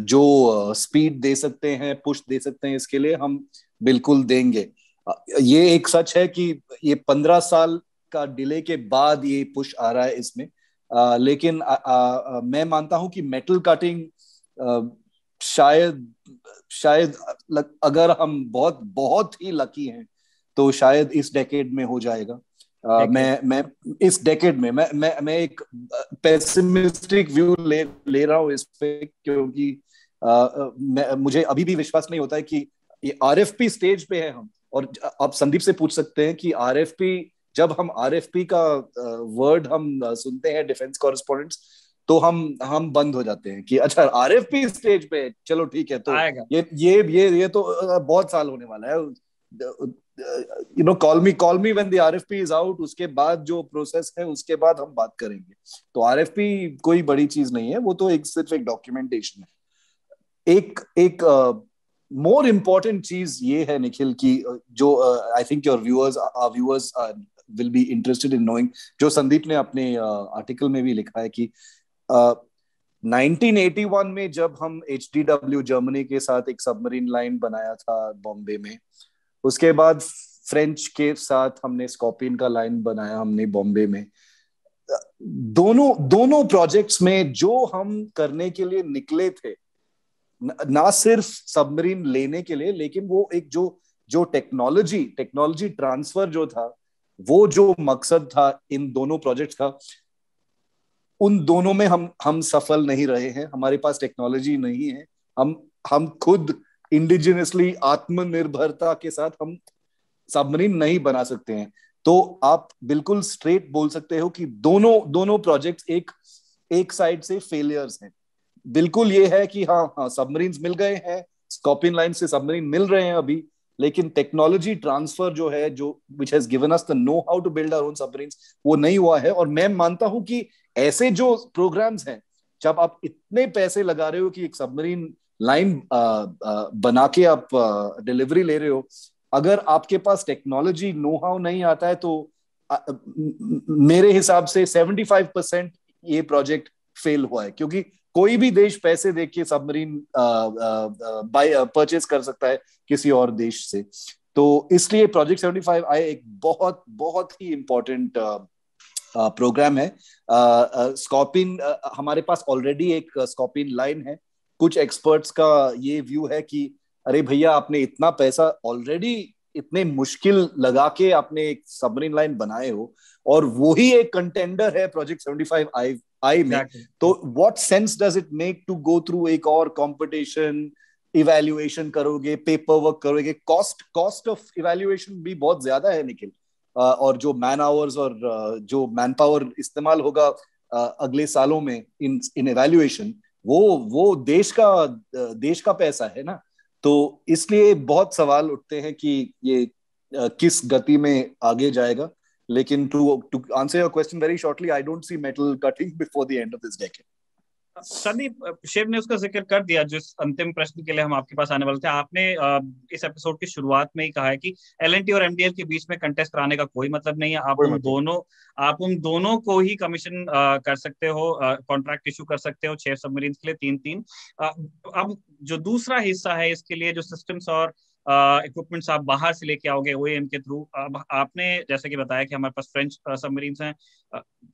जो स्पीड दे सकते हैं, पुश दे सकते हैं, इसके लिए हम बिल्कुल देंगे। ये एक सच है कि ये 15 साल का डिले के बाद ये पुश आ रहा है इसमें, लेकिन मैं मानता हूं कि मेटल कटिंग शायद अगर हम बहुत बहुत ही लकी हैं तो शायद इस डेकेड में हो जाएगा। मैं इस डेकेड में मैं एक पेसिमिस्टिक व्यू ले रहा हूँ इस पे, क्योंकि मुझे अभी भी विश्वास नहीं होता है कि ये RFP स्टेज पे है हम। और आप संदीप से पूछ सकते हैं कि RFP, जब हम RFP का वर्ड हम सुनते हैं डिफेंस कॉरेस्पॉन्डेंट्स, तो हम बंद हो जाते हैं कि अच्छा RFP स्टेज पे, चलो ठीक है, तो ये तो बहुत साल होने वाला है। Call me when the RFP is out, उसके बाद जो प्रोसेस है उसके बाद हम बात करेंगे। तो RFP कोई बड़ी चीज नहीं है, वो तो सिर्फ एक डॉक्यूमेंटेशन है। एक मोर इम्पोर्टेंट चीज ये है निखिल की, जो I think your viewers will be interested in knowing, जो संदीप ने अपने आर्टिकल में भी लिखा है कि 1981 में जब हम HDW जर्मनी के साथ एक सबमरीन लाइन बनाया था बॉम्बे में, उसके बाद फ्रेंच के साथ हमने स्कॉर्पियन का लाइन बनाया हमने बॉम्बे में। दोनों दोनों प्रोजेक्ट्स में जो हम करने के लिए निकले थे, ना सिर्फ सबमरीन लेने के लिए, लेकिन वो एक जो जो टेक्नोलॉजी ट्रांसफर जो था, वो जो मकसद था इन दोनों प्रोजेक्ट्स का, उन दोनों में हम सफल नहीं रहे हैं। हमारे पास टेक्नोलॉजी नहीं है, हम खुद इंडिजिनसली आत्मनिर्भरता के साथ हम सबमरीन नहीं बना सकते हैं। तो आप बिल्कुल स्ट्रेट बोल सकते हो कि दोनों दोनों प्रोजेक्ट्स एक साइड से फेलियर्स हैं। बिल्कुल ये है कि हाँ हाँ सबमरीन मिल गए हैं, स्कॉर्पियन लाइन से सबमरीन मिल रहे हैं अभी, लेकिन टेक्नोलॉजी ट्रांसफर जो है, जो which has given us the know how to build our own submarines, वो नहीं हुआ है। और मैं मानता हूं कि ऐसे जो प्रोग्राम्स हैं, जब आप इतने पैसे लगा रहे हो कि एक सबमरीन लाइन बना के आप डिलीवरी ले रहे हो, अगर आपके पास टेक्नोलॉजी नो हाउ नहीं आता है, तो मेरे हिसाब से 75% ये प्रोजेक्ट फेल हुआ है। क्योंकि कोई भी देश पैसे दे के सबमरीन बाय परचेज कर सकता है किसी और देश से। तो इसलिए प्रोजेक्ट 75 आई एक बहुत बहुत ही इंपॉर्टेंट प्रोग्राम है। स्कॉर्पियन, हमारे पास ऑलरेडी एक स्कॉर्पियन लाइन है। कुछ एक्सपर्ट्स का ये व्यू है कि अरे भैया, आपने इतना पैसा ऑलरेडी इतने मुश्किल लगा के आपने एक सबमरीन लाइन बनाए हो, और वो ही एक कंटेंडर है प्रोजेक्ट 75 आई में। तो what sense does it make to go through एक और कंपटीशन, इवैल्यूएशन करोगे, पेपर वर्क करोगे, कॉस्ट ऑफ इवैल्यूएशन भी बहुत ज्यादा है निखिल। और जो मैन आवर्स और जो मैन पावर इस्तेमाल होगा अगले सालों में इन इवैल्यूएशन, वो देश का पैसा है ना। तो इसलिए बहुत सवाल उठते हैं कि ये किस गति में आगे जाएगा। लेकिन to answer your question very shortly, I don't see metal cutting before the end of this decade. Sandeep, Shiv ने उसका जिक्र कर दिया जिस अंतिम प्रश्न के लिए हम आपके पास आने वाले थे। आपने इस एपिसोड की शुरुआत में ही कहा है कि एलएनटी और एमडीएल के बीच में कंटेस्ट कराने का कोई मतलब नहीं है। आप उन दोनों को ही कमीशन कर सकते हो, कॉन्ट्रैक्ट इशू कर सकते हो 6 सबमरीन के लिए 3-3। अब जो दूसरा हिस्सा है इसके लिए, जो सिस्टम्स और इक्विपमेंट्स आप बाहर से लेके आओगे ओएम के थ्रू, अब आपने जैसे कि बताया कि हमारे पास फ्रेंच सबमरीन्स हैं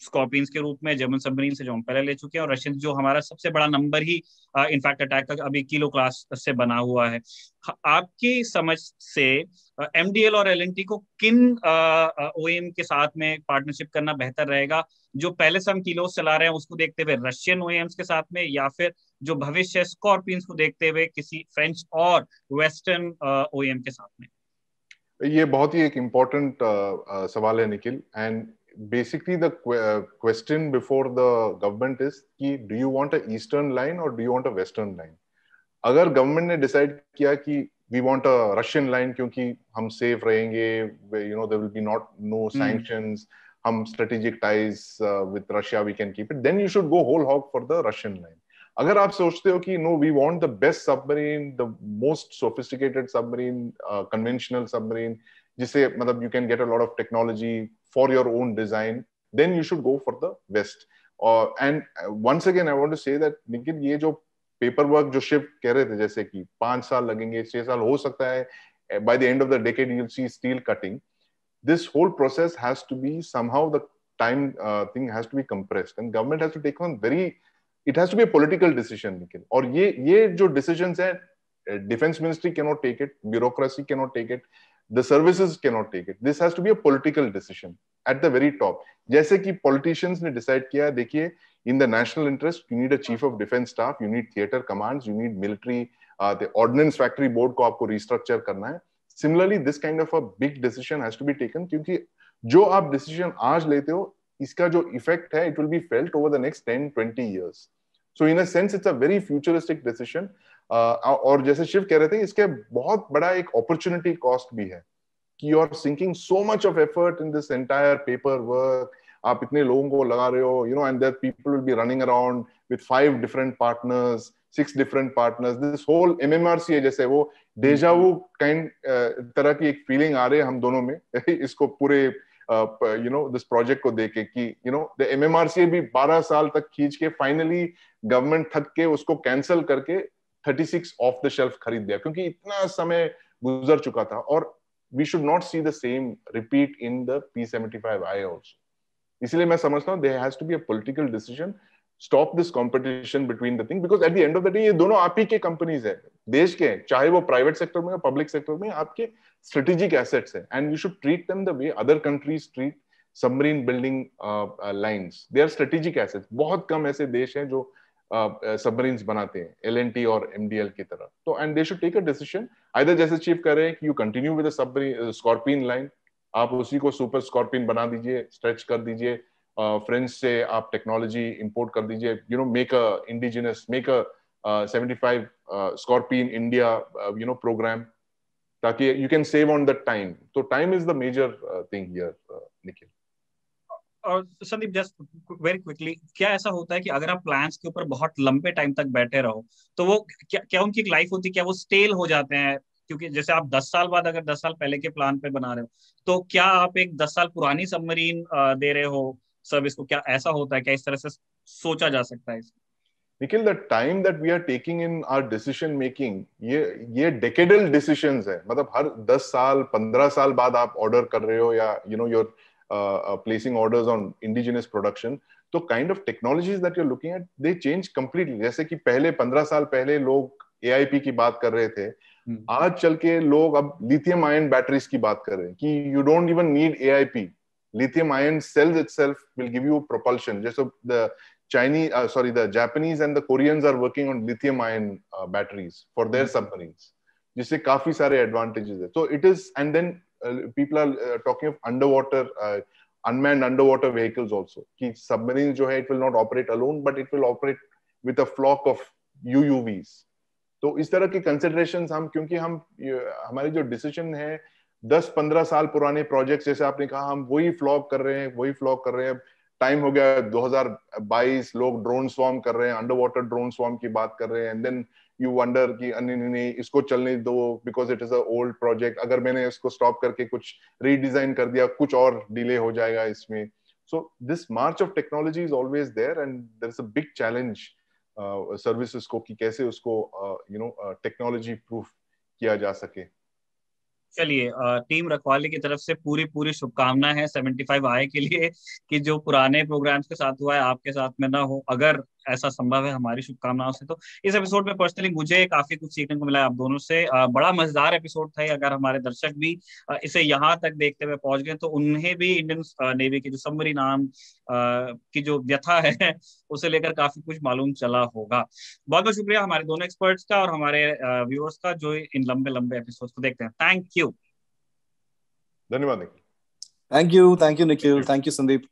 स्कॉर्पियंस के रूप में, जर्मन सबमरीन से जो हम पहले ले चुके हैं, और रशियन जो हमारा सबसे बड़ा नंबर ही इनफैक्ट अटैक का अभी किलो क्लास से बना हुआ है। आपकी समझ से एमडीएल और एलएनटी को किन ओएम के साथ में पार्टनरशिप करना बेहतर रहेगा? जो पहले से हम किलो चला रहे हैं उसको देखते हुए रशियन ओएम्स के साथ में, या फिर जो भविष्य स्कॉर्पियंस को देखते हुए किसी फ्रेंच और वेस्टर्न ओएम के साथ में? ये बहुत ही एक इम्पोर्टेंट सवाल है Nikhil. And basically the question before the government is कि do you want a eastern line or do you want a western line? अगर गवर्नमेंट ने डिसाइड किया कि we want a Russian line क्योंकि हम सेफ रहेंगे, there will be no sanctions, हम strategic ties with Russia we can keep it, then you should go whole hog for the Russian line. अगर आप सोचते हो कि no, we want the best submarine, the most sophisticated submarine, conventional submarine, जिसे मतलब you can get a lot of technology for your own design, then you should go for the West. And once again I want to say that Nikhil, ये जो paper work जो शिव कह रहे थे, जैसे कि 5 साल लगेंगे, 6 साल हो सकता है, by the end of the decade you'll see steel cutting. This whole process has to be somehow, the time thing has to be compressed, and government has to take on it has to be a political decision Nikhil. और ये जो decisions है, defense ministry cannot take it, bureaucracy cannot take it, the services cannot take it. This has to be a political decision at the very top. जैसे कि politicians ने decide किया, देखिए, in the national interest you need a chief of defense staff, you need theater commands, you need military, the ordnance factory board को आपको restructure करना है। Similarly, this kind of a big decision has to be taken, क्योंकि जो आप decision आज लेते हो, इसका जो effect है, it will be felt over the next 10-20 years. So in a sense it's a very futuristic decision. और जैसे शिव कह रहे थे, इसके बहुत बड़ा एक अपॉर्चुनिटी कॉस्ट भी है कि you are sinking so much of effort in this entire paper work, आप इतने लोगों को लगा रहे हो, and that people will be running around with 5 different partners, 6 different partners, this whole MMRC है, जैसे वो डेजा वू काइंड तरह की एक फीलिंग आ रही है हम दोनों में इसको पूरे दिस प्रोजेक्ट को देके कि द MMRCA भी 12 साल तक खींच के फाइनली गवर्नमेंट थक के उसको कैंसिल करके 36 ऑफ द शेल्फ खरीद दिया, क्योंकि इतना समय गुजर चुका था। और we should not see the same repeat in the P75I also. इसलिए मैं समझता हूँ there has to be a political decision, stop this competition between the thing, because at the end of the day ये दोनों आप ही के companies है, देश के, चाहे वो प्राइवेट सेक्टर में या पब्लिक सेक्टर में, आपके स्ट्रेटेजिक एसेट्स है, and you should treat them the way other countries treat submarine building lines. They are strategic assets. बहुत कम ऐसे देश हैं जो सबमरीन्स बनाते हैं L&T और MDL की तरह। तो and they should take a decision, either जैसे चीफ कह रहे हैं कि you continue with the submarine Scorpene line, आप उसी को सुपर स्कॉर्पियन बना दीजिए, स्ट्रेच कर दीजिए, फ्रेंच से आप टेक्नोलॉजी इंपोर्ट कर दीजिए, make a indigenous, make a 75 scorpion India programme, ताकि you can save on the time. तो time is the major thing here Nikhil. और संदीप, जस्ट वेरी क्विकली, क्या ऐसा होता है कि अगर आप प्लान्स के ऊपर बहुत लंबे टाइम तक बैठे रहो तो वो क्या उनकी एक लाइफ होती है, क्या वो स्टेल हो जाते हैं? क्योंकि जैसे आप 10 साल बाद अगर 10 साल पहले के प्लान पे बना रहे हो, तो क्या आप एक 10 साल पुरानी सबमरीन दे रहे हो सर्विस को? क्या ऐसा होता है? क्या इस तरह से सोचा जा सकता है इसको? Nikhil, the time that we are taking in our decision making, ये डेकेडल डिसीजंस है। मतलब हर 10 साल 15 साल बाद आप ऑर्डर कर रहे हो, या your placing orders on indigenous production, तो kind of technologies that you're looking at, they change completely। जैसे कि पहले 15 साल पहले लोग AIP की बात कर रहे थे, आज चल के लोग अब लिथियम आयन बैटरीज की बात कर रहे हैं कि you don't even need AIP, lithium ion cells itself will give you propulsion। जैसे the Japanese and the Koreans are working on lithium ion batteries for their submarines, जिससे काफी सारे advantages है। So it is, and then people are talking of unmanned underwater vehicles also, कि submarines जो है, it will not operate alone, but it will operate with a flock of UUVs। तो इस तरह की considerations क्योंकि हमारी जो decision है 10-15 साल पुराने प्रोजेक्ट्स, जैसे आपने कहा, हम वही फ्लॉग कर रहे हैं। टाइम हो गया 2022, लोग ड्रोन स्वॉर्म कर रहे हैं, अंडर वाटर ड्रोन स्वॉर्म की बात कर रहे हैं, एंड देन यू वंडर कि नहीं इसको चलने दो because it is a old project, अगर मैंने इसको स्टॉप करके कुछ रीडिजाइन कर दिया, कुछ और डिले हो जाएगा इसमें। So this march of technology is always there, and there is a big challenge services को कि कैसे उसको टेक्नोलॉजी प्रूफ किया जा सके। चलिए, टीम रखवाली की तरफ से पूरी पूरी शुभकामनाएं हैं 75I के लिए, कि जो पुराने प्रोग्राम्स के साथ हुआ है आपके साथ में ना हो, अगर ऐसा संभव है हमारी शुभकामनाओं से। तो इस एपिसोड में पर्सनली मुझे काफी कुछ सीखने को मिला है आप दोनों से। बड़ा मजेदार एपिसोड था। अगर हमारे दर्शक भी इसे यहाँ तक देखते हुए पहुंच गए तो उन्हें भी इंडियन नेवी की जो सबमरीन नाम की जो व्यथा है उसे लेकर काफी कुछ मालूम चला होगा। बहुत बहुत शुक्रिया हमारे दोनों एक्सपर्ट्स का और हमारे व्यूअर्स का जो इन लंबे लंबे एपिसोड को देखते हैं। Thank you. धन्यवाद Nikhil. Thank you Nikhil, thank you Sandeep.